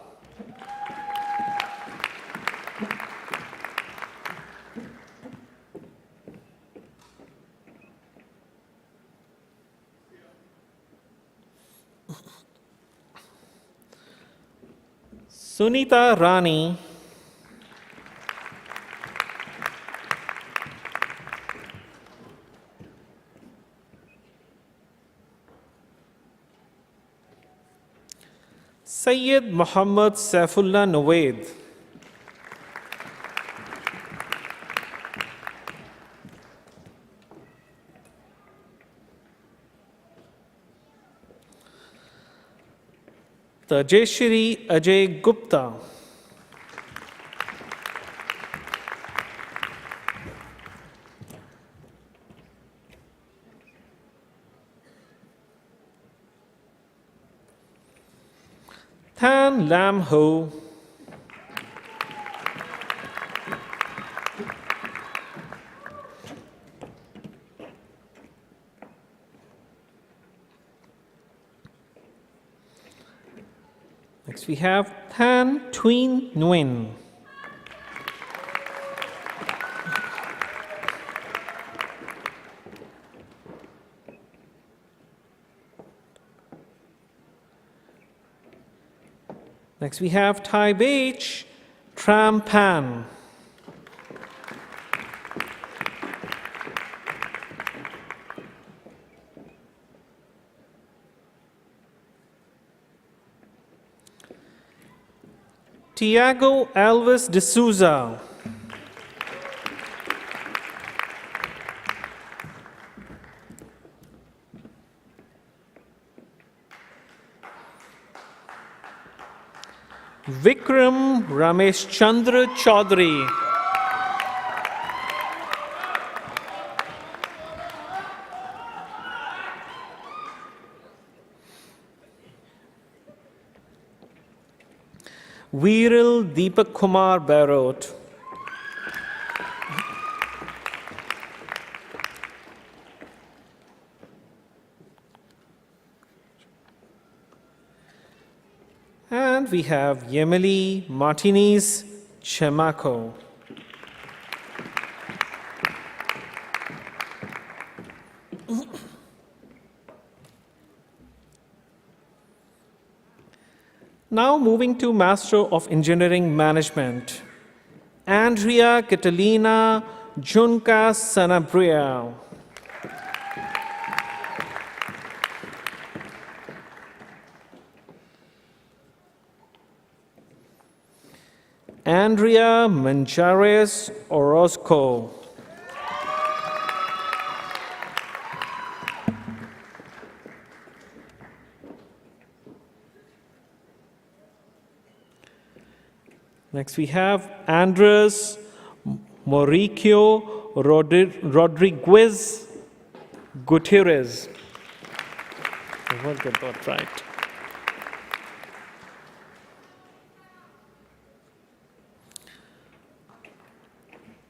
Sunita Rani. Sayyid Muhammad Saifullah Nawaid. Tajeshri Ajay Gupta. Tan Lam Ho. Next we have Tan Tween Nguyen. Next we have Tai Beach Tram Pan. Tiago Alves de Souza. Vikram Ramesh Chandra Chaudhary. Viral Deepak Kumar Barot. And we have Yemeli Martinez Chemaco. Now moving to Master of Engineering Management, Andrea Catalina Junca Sanabria. Andrea Manjares Orozco. Next we have Andres Mauricio Rodriguez Gutierrez. I won't get that right.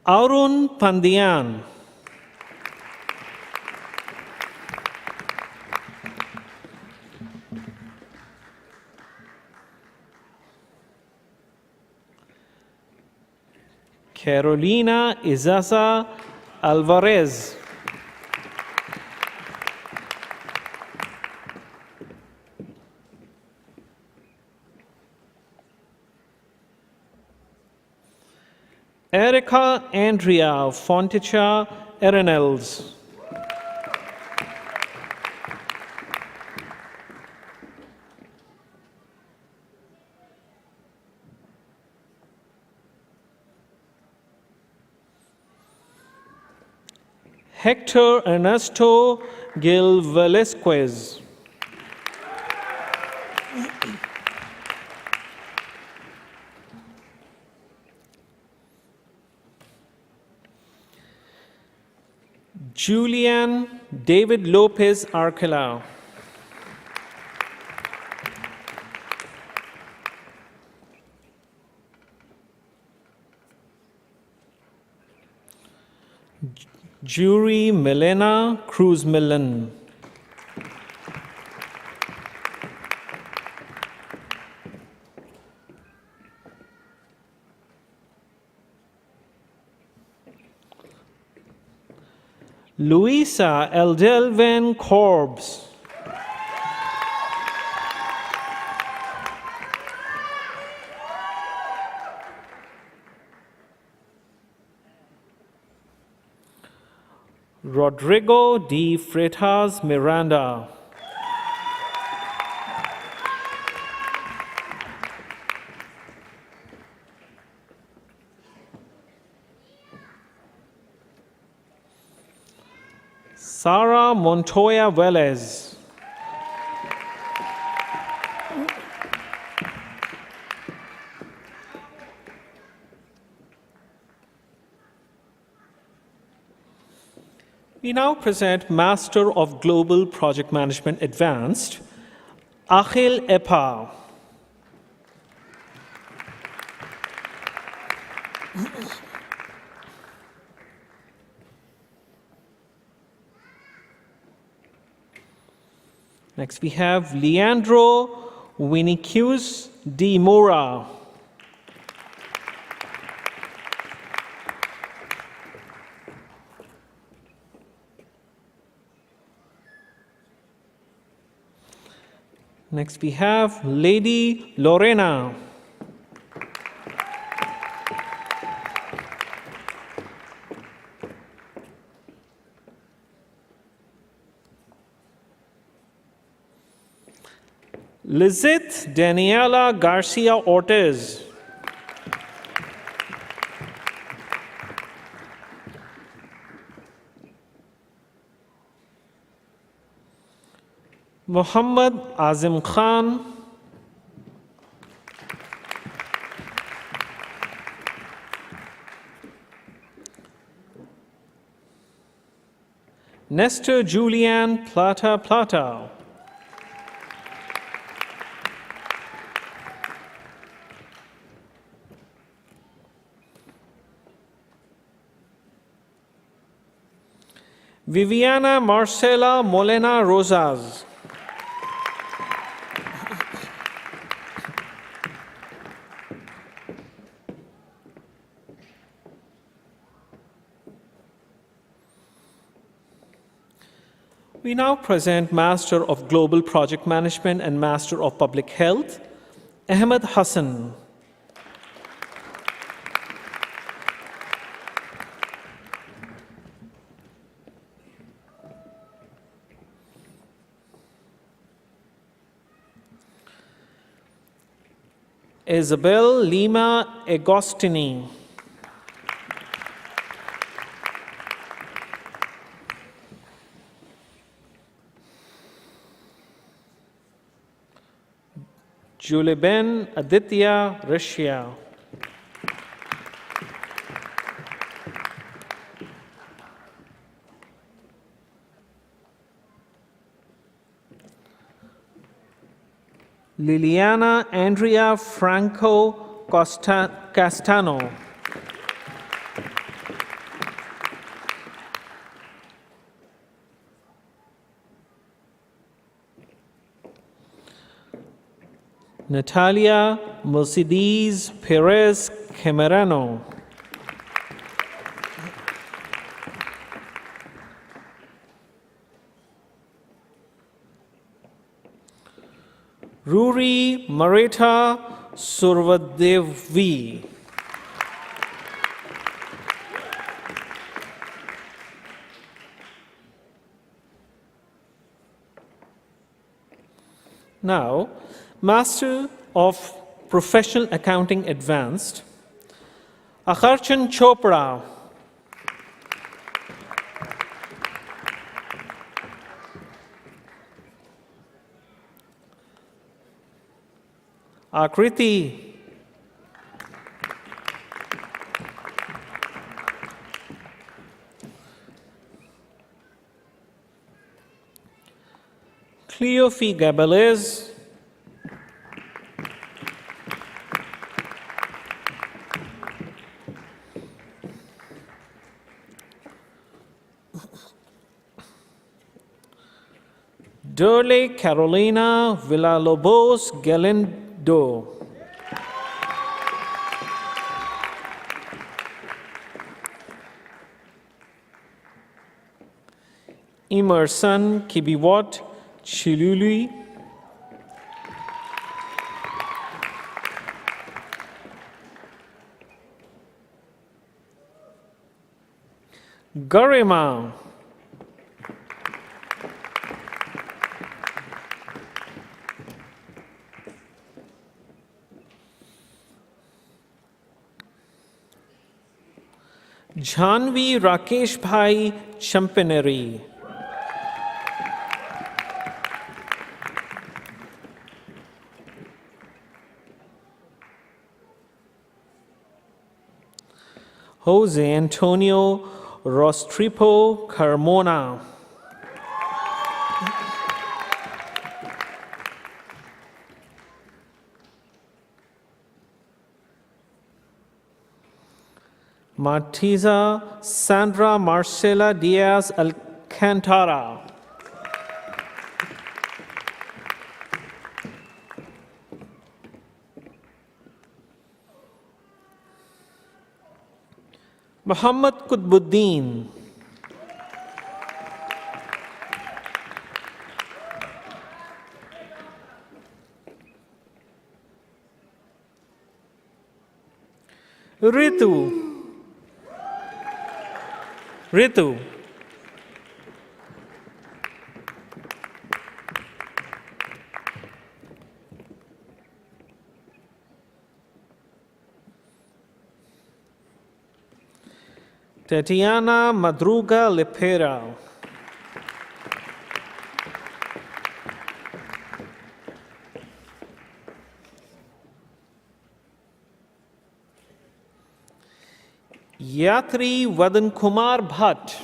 Arun Pandian. Carolina Izaza Alvarez. Erica Andrea Fonticha Arenels. Hector Ernesto Gil Velasquez. Julian David Lopez Arquela. Jury Milena Cruz Millen. Luisa Eldelven Corbs. Rodrigo D. Freitas Miranda. Sara Montoya Velez. We now present Master of Global Project Management Advanced, Akhil Epa. Next we have Leandro Winicius de Moura. Next we have Lady Lorena. Lizeth Daniela Garcia Ortiz. Muhammad Azim Khan. Nestor Julian Plata. Viviana Marcela Molina Rosas. We now present Master of Global Project Management and Master of Public Health, Ahmed Hassan. Isabel Lima Agostini. Juleben Aditya Rishia. Liliana Andrea Franco Castano. Natalia Mercedes Perez Camerano. Ruri Marita Survadevi. Now, Master of Professional Accounting Advanced, Akharchan Chopra. Akriti. Cleophie Gabelez. Durley Carolina Villalobos Galindo. Emerson Kibiwat Chiluli. Garima. Janvi Rakesh Bhai Champaneri. Jose Antonio Rostrepo Carmona. Martiza Sandra Marcela Diaz Alcantara. Muhammad Qutbuddin. Ritu. Tatiana Madruga Lepera. Yatri Vadan Kumar Bhatt.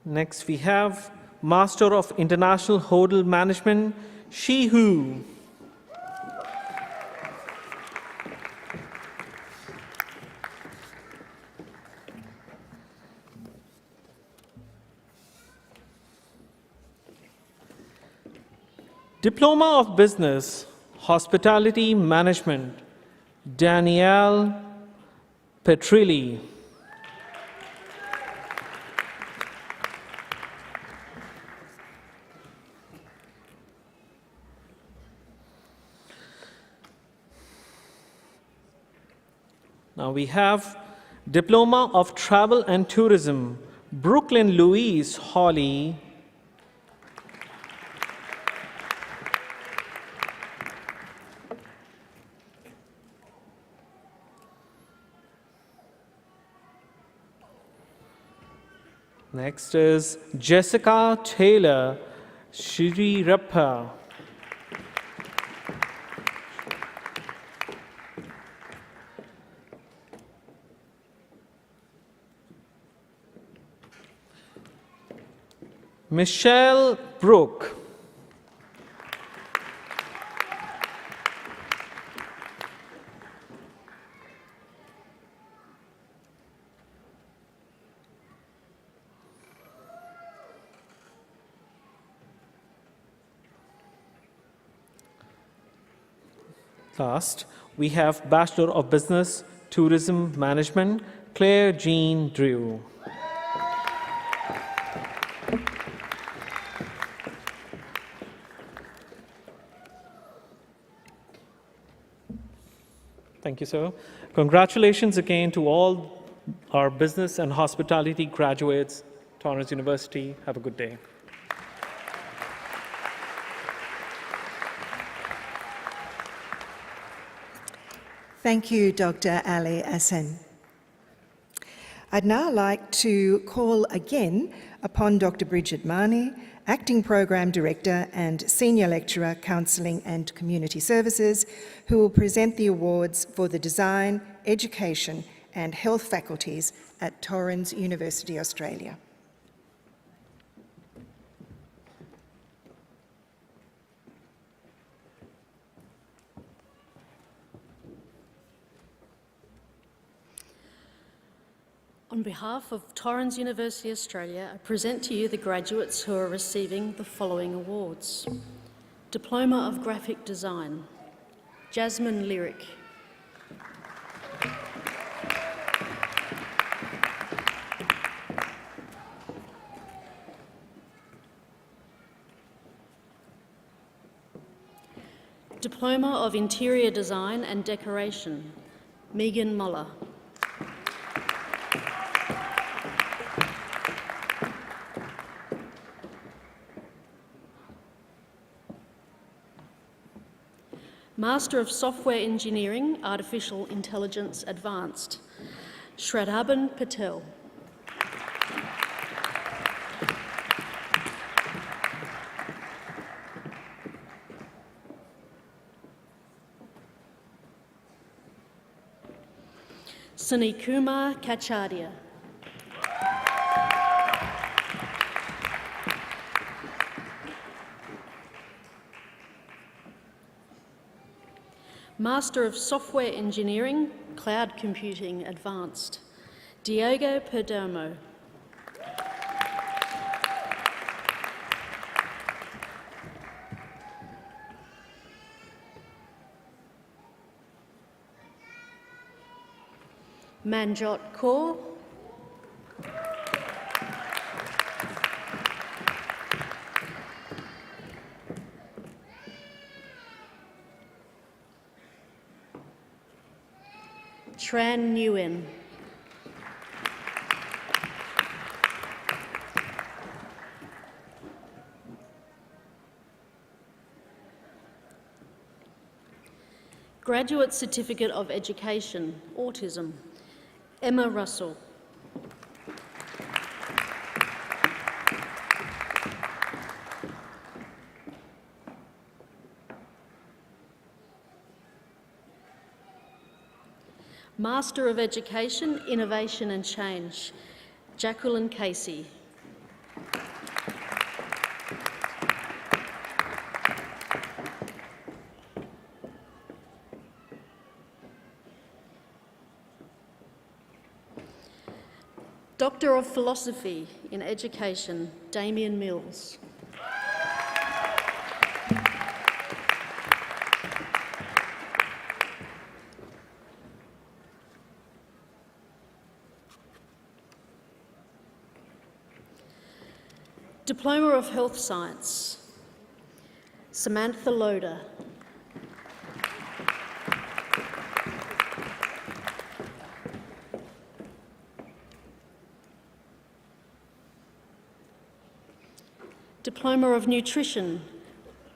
Next we have Master of International Hotel Management, Shi Hu. Diploma of Business, Hospitality Management, Danielle Petrilli. Now we have Diploma of Travel and Tourism, Brooklyn Louise Hawley. Next is Jessica Taylor Shirirappa. Michelle Brooke. Last, we have Bachelor of Business, Tourism Management, Claire Jean Drew. Thank you, sir. Congratulations again to all our business and hospitality graduates, Torrens University. Have a good day. Thank you, Dr. Ali Ahsan. I'd now like to call again upon Dr. Brigid Mahoney, Acting Program Director and Senior Lecturer, Counselling and Community Services, who will present the awards for the Design, Education and Health faculties at Torrens University, Australia. On behalf of Torrens University Australia, I present to you the graduates who are receiving the following awards. Diploma of Graphic Design, Jasmine Lyric. Diploma of Interior Design and Decoration, Megan Muller. Master of Software Engineering, Artificial Intelligence Advanced, Shradhaban Patel. Sunny Kuma Kaaru. Master of Software Engineering, Cloud Computing Advanced, Diego Perdomo. Manjot Kaur. Tran Nguyen. Graduate Certificate of Education, Autism, Emma Russell. Master of Education, Innovation and Change, Jacqueline Casey. Doctor of Philosophy in Education, Damien Mills. Diploma of Health Science, Samantha Loader. Diploma of Nutrition,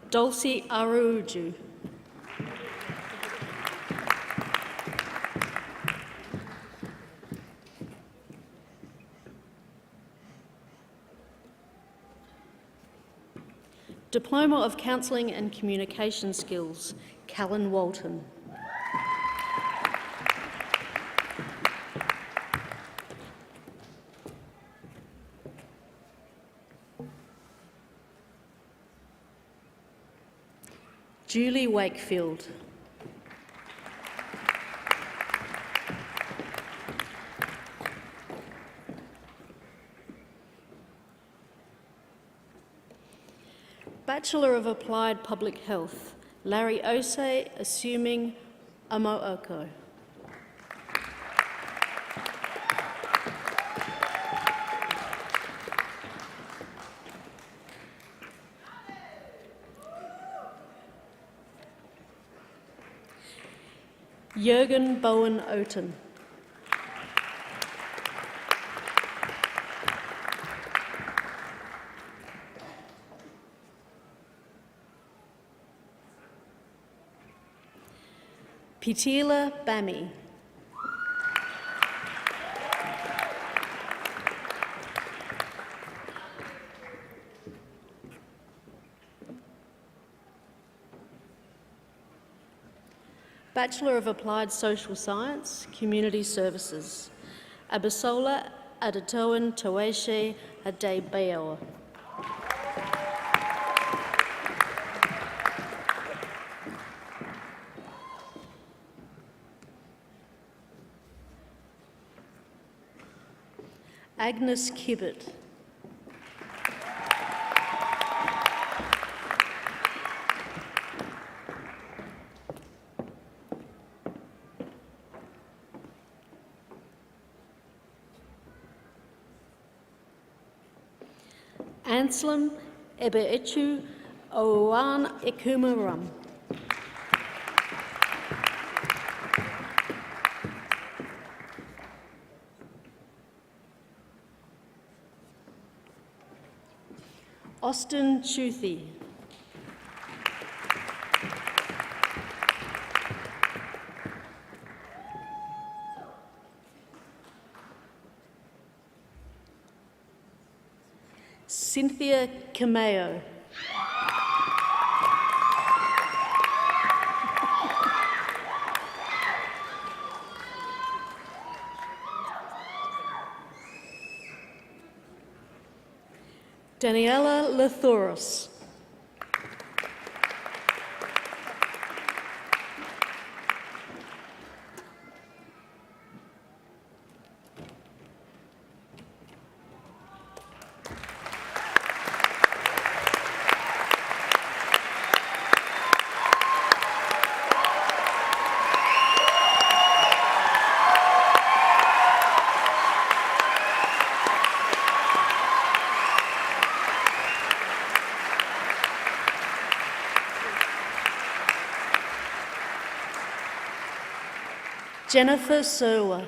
Dulcie Aruju. Diploma of Counselling and Communication Skills, Callan Walton. Julie Wakefield. Bachelor of Applied Public Health, Larry Osei, assuming Amooko. Jürgen Bowen Oten. Pitila Bami. Bachelor of Applied Social Science, Community Services. Abisola Adetoan Toeshe Adebeo. Agnes Kibbett. Anselm Ebeechu Owan Ekumaram. Austin Chuthi. Cynthia Cameo. Daniella Lathouros. Jennifer Serwa.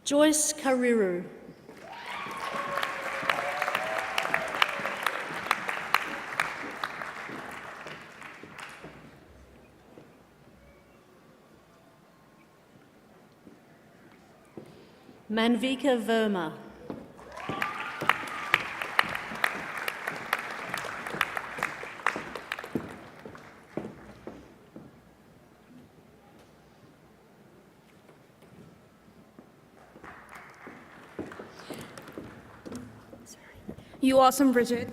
Joyce Kariru. Manvika Verma. You awesome, Brigid.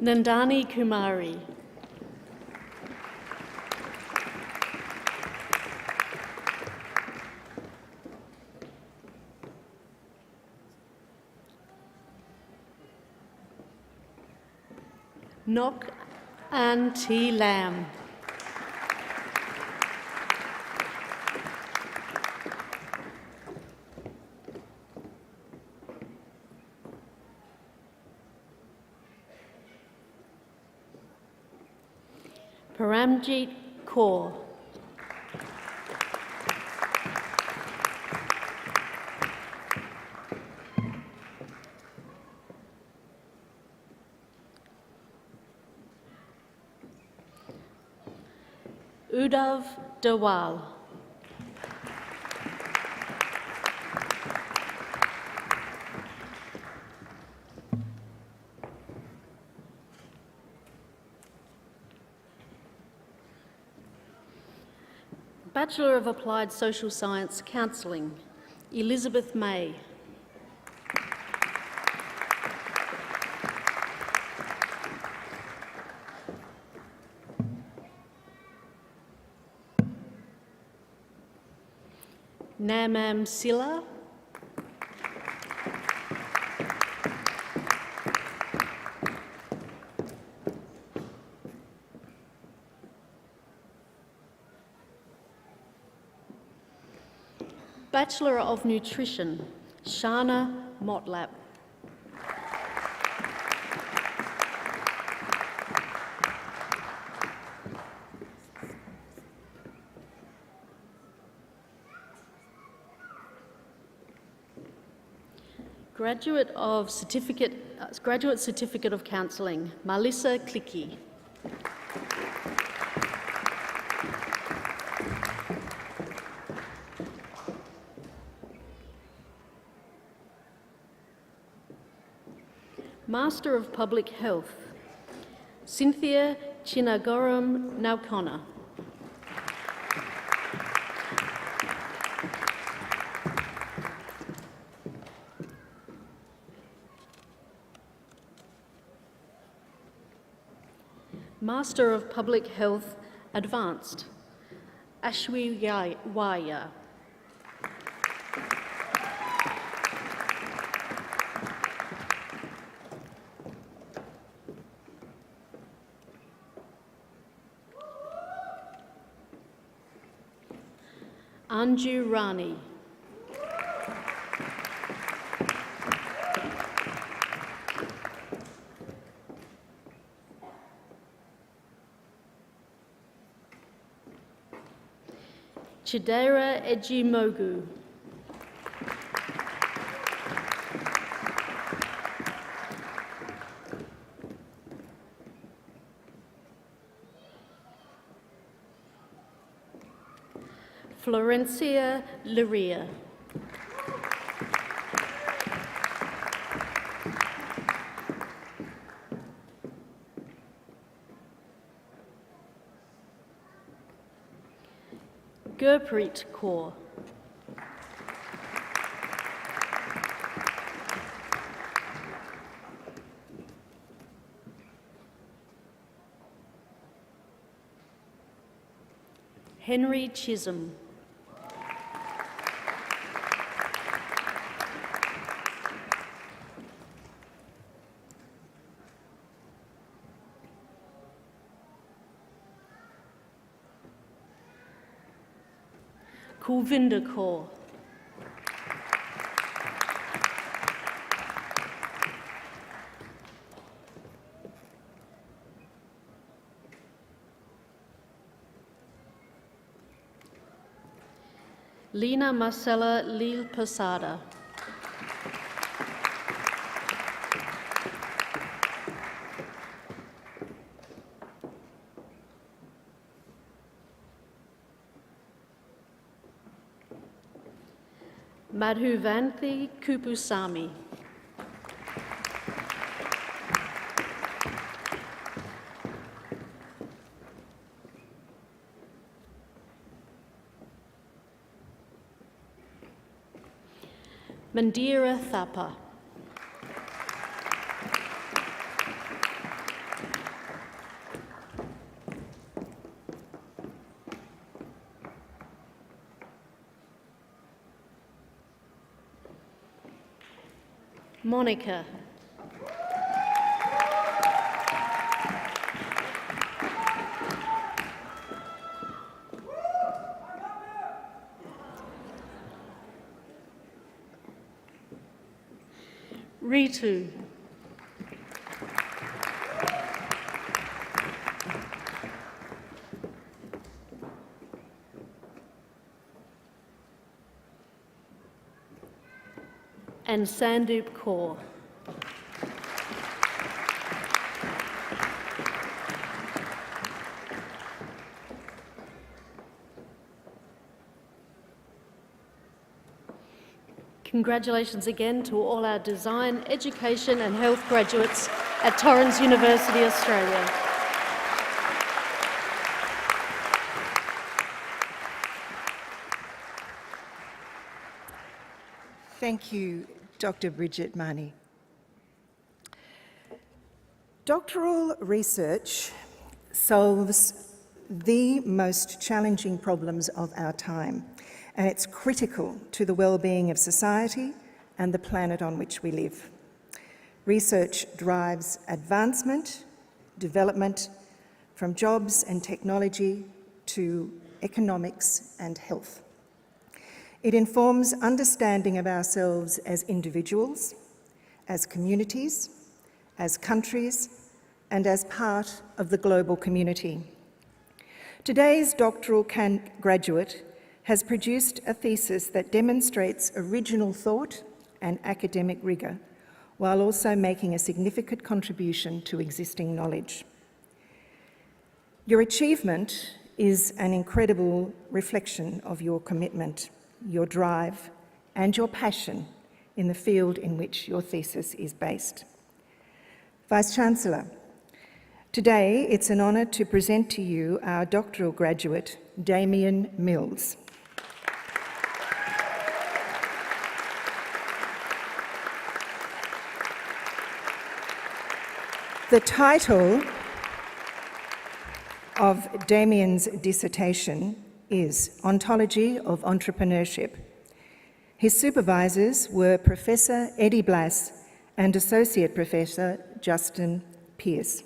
Nandani Kumari. Nok An T. Lam. Paramjit Kaur. Udav Dawal. Bachelor of Applied Social Science Counselling, Elizabeth May. Namam Silla. Bachelor of Nutrition, Shana Motlap. Graduate Certificate of Counselling, Melissa Clicky. Master of Public Health, Cynthia Chinagoram Naukona. Master of Public Health Advanced, Ashwi Waya. Anju Rani. Chidera Ejimogu. Florencia Luria. Gurpreet Kaur. Henry Chisholm. Kulvinder Kaur. Lina Marcella Lil Posada. Madhuvanthi Kupusamy. Mandira Thapa. Monica. Ritu. And Sandeep Kaur. Congratulations again to all our design, education and health graduates at Torrens University, Australia. Thank you, Dr. Brigid Mahoney. Doctoral research solves the most challenging problems of our time, and it's critical to the well-being of society and the planet on which we live. Research drives advancement, development, from jobs and technology to economics and health. It informs understanding of ourselves as individuals, as communities, as countries, and as part of the global community. Today's doctoral graduate has produced a thesis that demonstrates original thought and academic rigour, while also making a significant contribution to existing knowledge. Your achievement is an incredible reflection of your commitment, your drive, and your passion in the field in which your thesis is based. Vice-Chancellor, today it's an honour to present to you our doctoral graduate, Damian Mills. The title of Damian's dissertation is Ontology of Entrepreneurship. His supervisors were Professor Eddie Blass and Associate Professor Justin Pearce.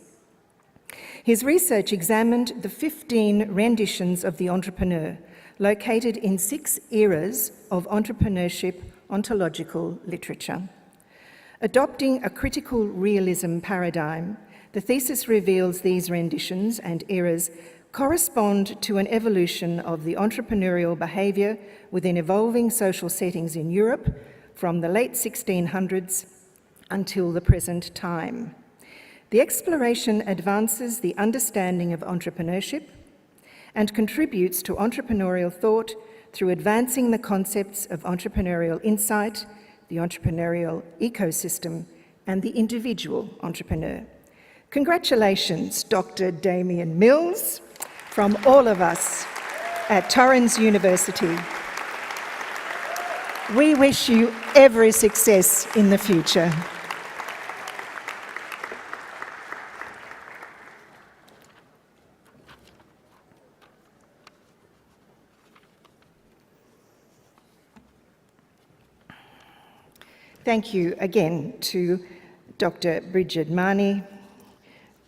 His research examined the 15 renditions of the entrepreneur, located in 6 eras of entrepreneurship ontological literature. Adopting a critical realism paradigm, the thesis reveals these renditions and eras correspond to an evolution of the entrepreneurial behaviour within evolving social settings in Europe from the late 1600s until the present time. The exploration advances the understanding of entrepreneurship and contributes to entrepreneurial thought through advancing the concepts of entrepreneurial insight, the entrepreneurial ecosystem, and the individual entrepreneur. Congratulations, Dr. Damian Mills, from all of us at Torrens University. We wish you every success in the future. Thank you again to Dr. Brigid Mahoney,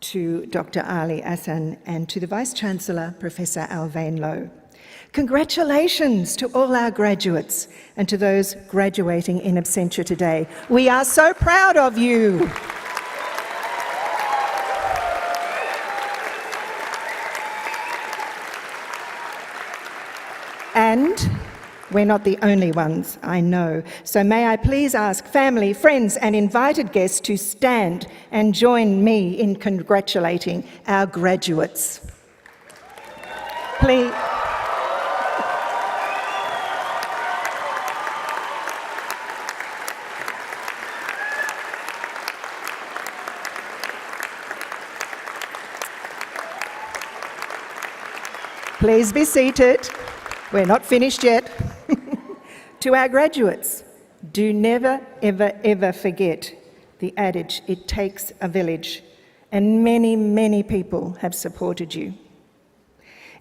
to Dr. Ali Ahsan, and to the Vice-Chancellor, Professor Alwyn Louw. Congratulations to all our graduates and to those graduating in absentia today. We are so proud of you. And we're not the only ones, I know. So may I please ask family, friends, and invited guests to stand and join me in congratulating our graduates. Please. Please be seated. We're not finished yet. To our graduates, do never, ever, ever forget the adage, it takes a village, and many, many people have supported you.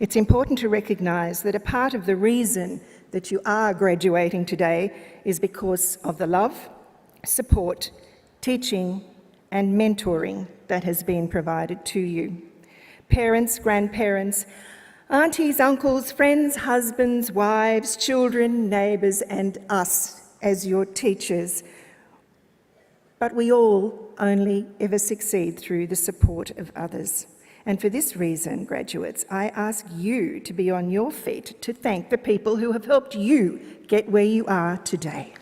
It's important to recognise that a part of the reason that you are graduating today is because of the love, support, teaching, and mentoring that has been provided to you. Parents, grandparents, aunties, uncles, friends, husbands, wives, children, neighbours, and us as your teachers. But we all only ever succeed through the support of others. And for this reason, graduates, I ask you to be on your feet to thank the people who have helped you get where you are today.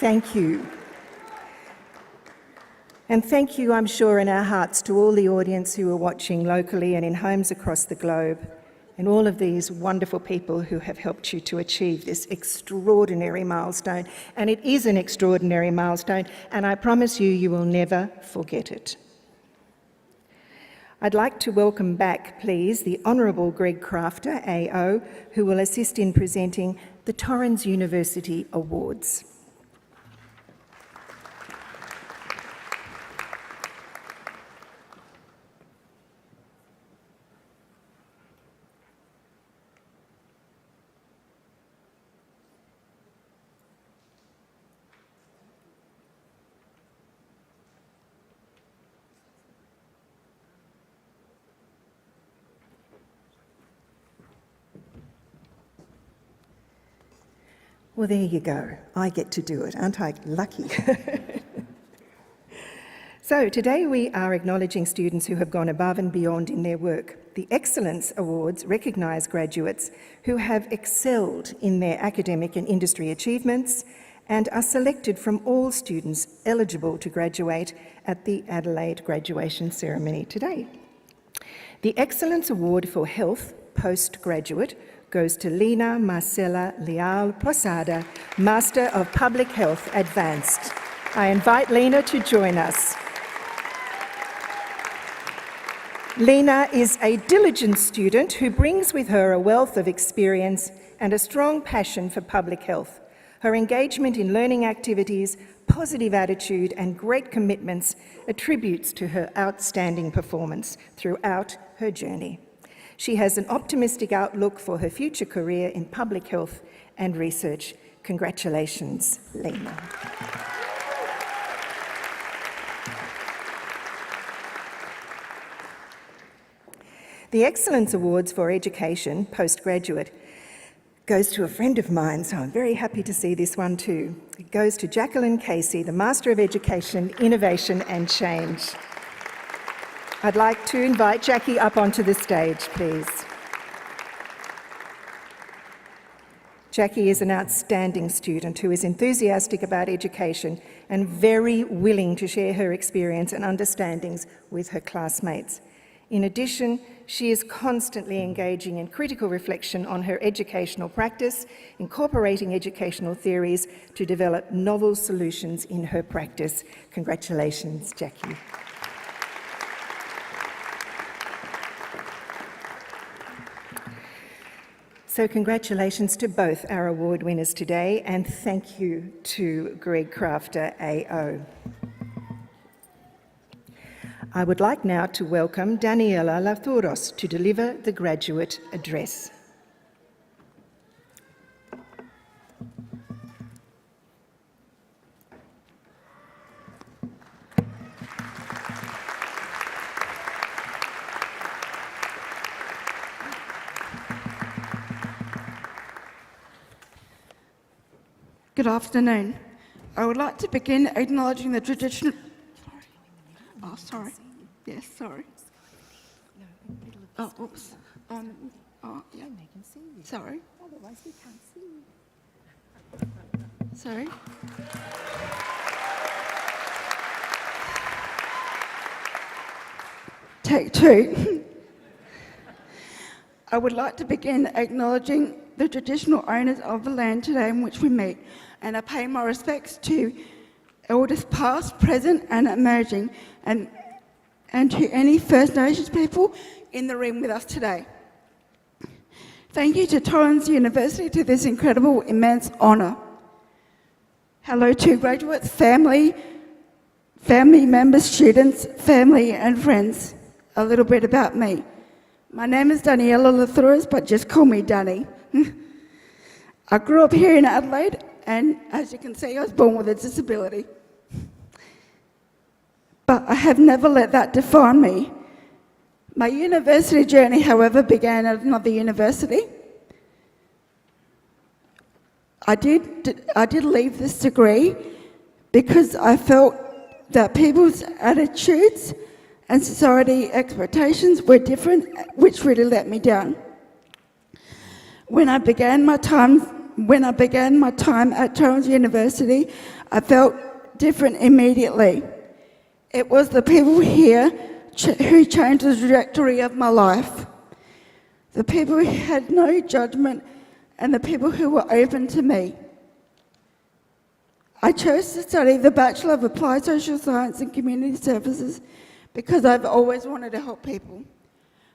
Thank you. And thank you, I'm sure, in our hearts to all the audience who are watching locally and in homes across the globe, and all of these wonderful people who have helped you to achieve this extraordinary milestone. And it is an extraordinary milestone, and I promise you, you will never forget it. I'd like to welcome back, please, the Honourable Greg Crafter AO, who will assist in presenting the Torrens University Awards. Well, there you go. I get to do it. Aren't I lucky? So today we are acknowledging students who have gone above and beyond in their work. The Excellence Awards recognise graduates who have excelled in their academic and industry achievements and are selected from all students eligible to graduate at the Adelaide Graduation ceremony today. The Excellence Award for Health Postgraduate goes to Lina Marcela Leal Posada, Master of Public Health Advanced. I invite Lina to join us. Lina is a diligent student who brings with her a wealth of experience and a strong passion for public health. Her engagement in learning activities, positive attitude and great commitments attributes to her outstanding performance throughout her journey. She has an optimistic outlook for her future career in public health and research. Congratulations, Lina. The Excellence Awards for Education Postgraduate goes to a friend of mine, so I'm very happy to see this one too. It goes to Jacqueline Casey, the Master of Education, Innovation and Change. I'd like to invite Jackie up onto the stage, please. Jackie is an outstanding student who is enthusiastic about education and very willing to share her experience and understandings with her classmates. In addition, she is constantly engaging in critical reflection on her educational practice, incorporating educational theories to develop novel solutions in her practice. Congratulations, Jackie. So congratulations to both our award winners today, and thank you to Greg Crafter AO. I would like now to welcome Daniella Lathouros to deliver the graduate address. Good afternoon. I would like to begin acknowledging the traditional... Oh, sorry. Yes, sorry. Oh, oops. Oh, yeah. Sorry. Otherwise we can't see. Sorry. Take two. I would like to begin acknowledging the traditional owners of the land today in which we meet, and I pay my respects to elders past, present and emerging, and to any First Nations people in the room with us today. Thank you to Torrens University for this incredible, immense honour. Hello to graduates, family members, students, family and friends. A little bit about me. My name is Daniella Lathouros, but just call me Danny. I grew up here in Adelaide, and as you can see, I was born with a disability. But I have never let that define me. My university journey, however, began at another university. I did leave this degree because I felt that people's attitudes and society expectations were different, which really let me down. When I began my time at Torrens University, I felt different immediately. It was the people here who changed the trajectory of my life. The people who had no judgment and the people who were open to me. I chose to study the Bachelor of Applied Social Science and Community Services because I've always wanted to help people.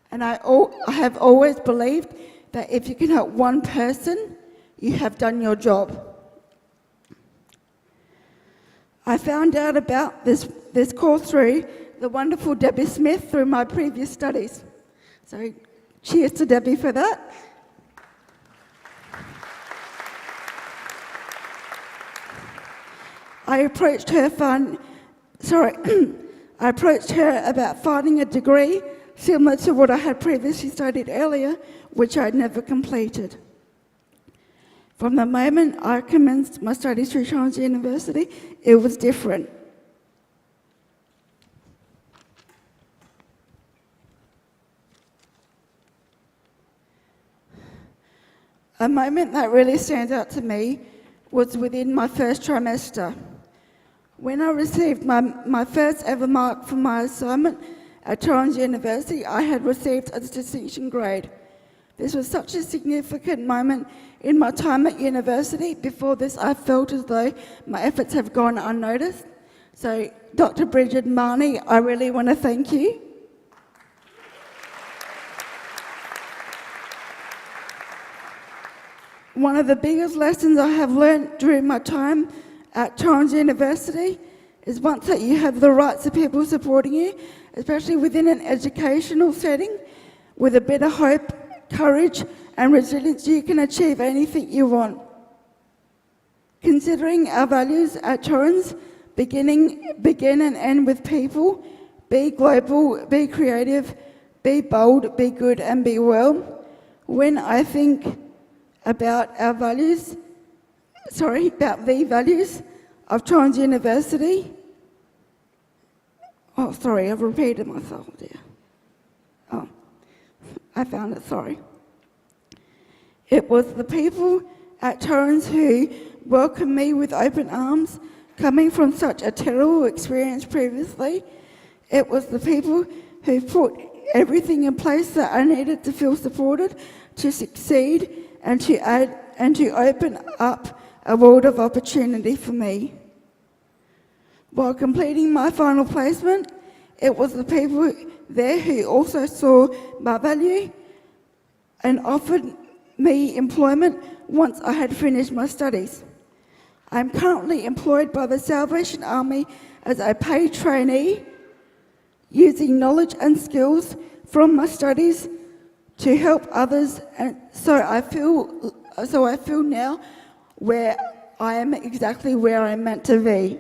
And I have always believed that if you can help one person, you have done your job. I found out about this course through the wonderful Debbie Smith through my previous studies. So cheers to Debbie for that. I approached her about finding a degree similar to what I had previously studied earlier, which I had never completed. From the moment I commenced my studies through Torrens University, it was different. A moment that really stands out to me was within my first trimester. When I received my first ever mark for my assignment at Torrens University, I had received a distinction grade. This was such a significant moment in my time at university. Before this, I felt as though my efforts have gone unnoticed. So, Dr. Brigid Mahoney, I really want to thank you. One of the biggest lessons I have learned during my time at Torrens University is once that you have the rights of people supporting you, especially within an educational setting, with a bit of hope, courage and resilience, you can achieve anything you want. Considering our values at Torrens, begin and end with people, be global, be creative, be bold, be good and be well. When I think about the values of Torrens University. Oh, sorry, I've repeated myself there. Oh, I found it, sorry. It was the people at Torrens who welcomed me with open arms, coming from such a terrible experience previously. It was the people who put everything in place that I needed to feel supported, to succeed, and to open up a world of opportunity for me. While completing my final placement, it was the people there who also saw my value and offered me employment once I had finished my studies. I am currently employed by the Salvation Army as a paid trainee, using knowledge and skills from my studies to help others, and so I feel now where I am exactly where I'm meant to be.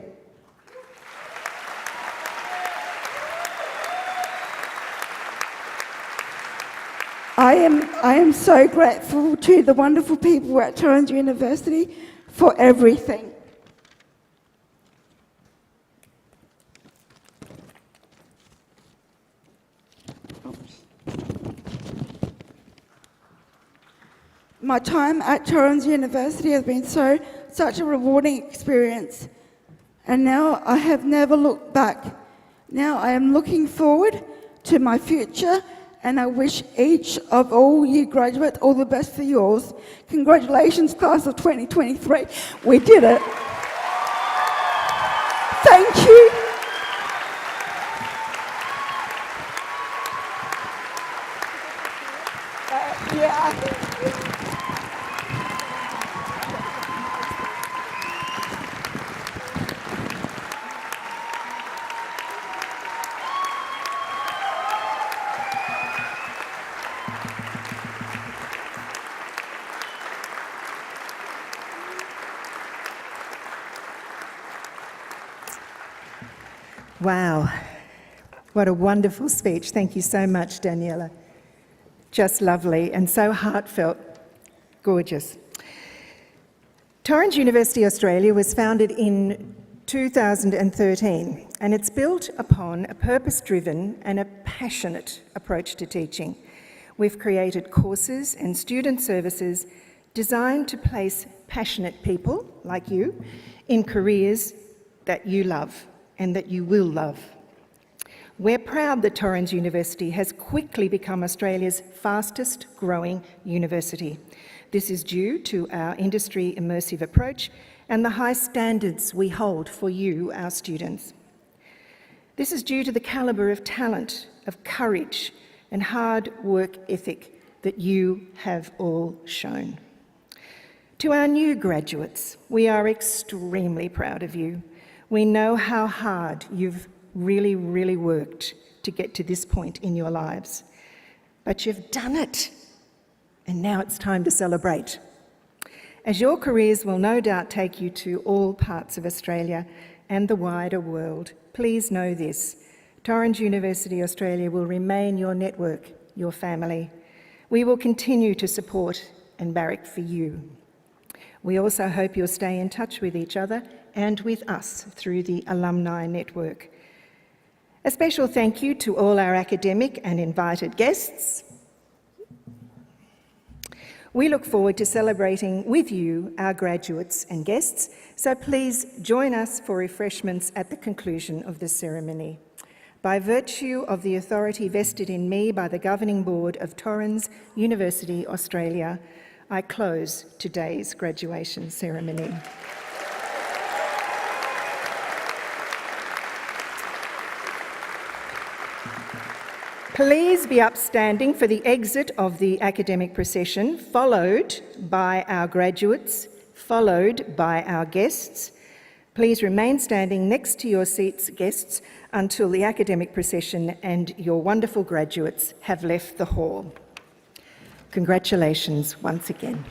I am so grateful to the wonderful people at Torrens University for everything. My time at Torrens University has been such a rewarding experience, and now I have never looked back. Now I am looking forward to my future, and I wish each of all you graduates all the best for yours. Congratulations, class of 2023. We did it. Thank you. Wow, what a wonderful speech. Thank you so much, Daniella. Just lovely and so heartfelt. Gorgeous. Torrens University Australia was founded in 2013, and it's built upon a purpose-driven and a passionate approach to teaching. We've created courses and student services designed to place passionate people, like you, in careers that you love and that you will love. We're proud that Torrens University has quickly become Australia's fastest growing university. This is due to our industry immersive approach and the high standards we hold for you, our students. This is due to the calibre of talent, of courage and hard work ethic that you have all shown. To our new graduates, we are extremely proud of you. We know how hard you've really worked to get to this point in your lives. But you've done it, and now it's time to celebrate. As your careers will no doubt take you to all parts of Australia and the wider world, please know this: Torrens University Australia will remain your network, your family. We will continue to support and barrack for you. We also hope you'll stay in touch with each other and with us through the Alumni Network. A special thank you to all our academic and invited guests. We look forward to celebrating with you, our graduates and guests, so please join us for refreshments at the conclusion of the ceremony. By virtue of the authority vested in me by the Governing Board of Torrens University, Australia, I close today's graduation ceremony. Please be upstanding for the exit of the academic procession, followed by our graduates, followed by our guests. Please remain standing next to your seats, guests, until the academic procession and your wonderful graduates have left the hall. Congratulations once again.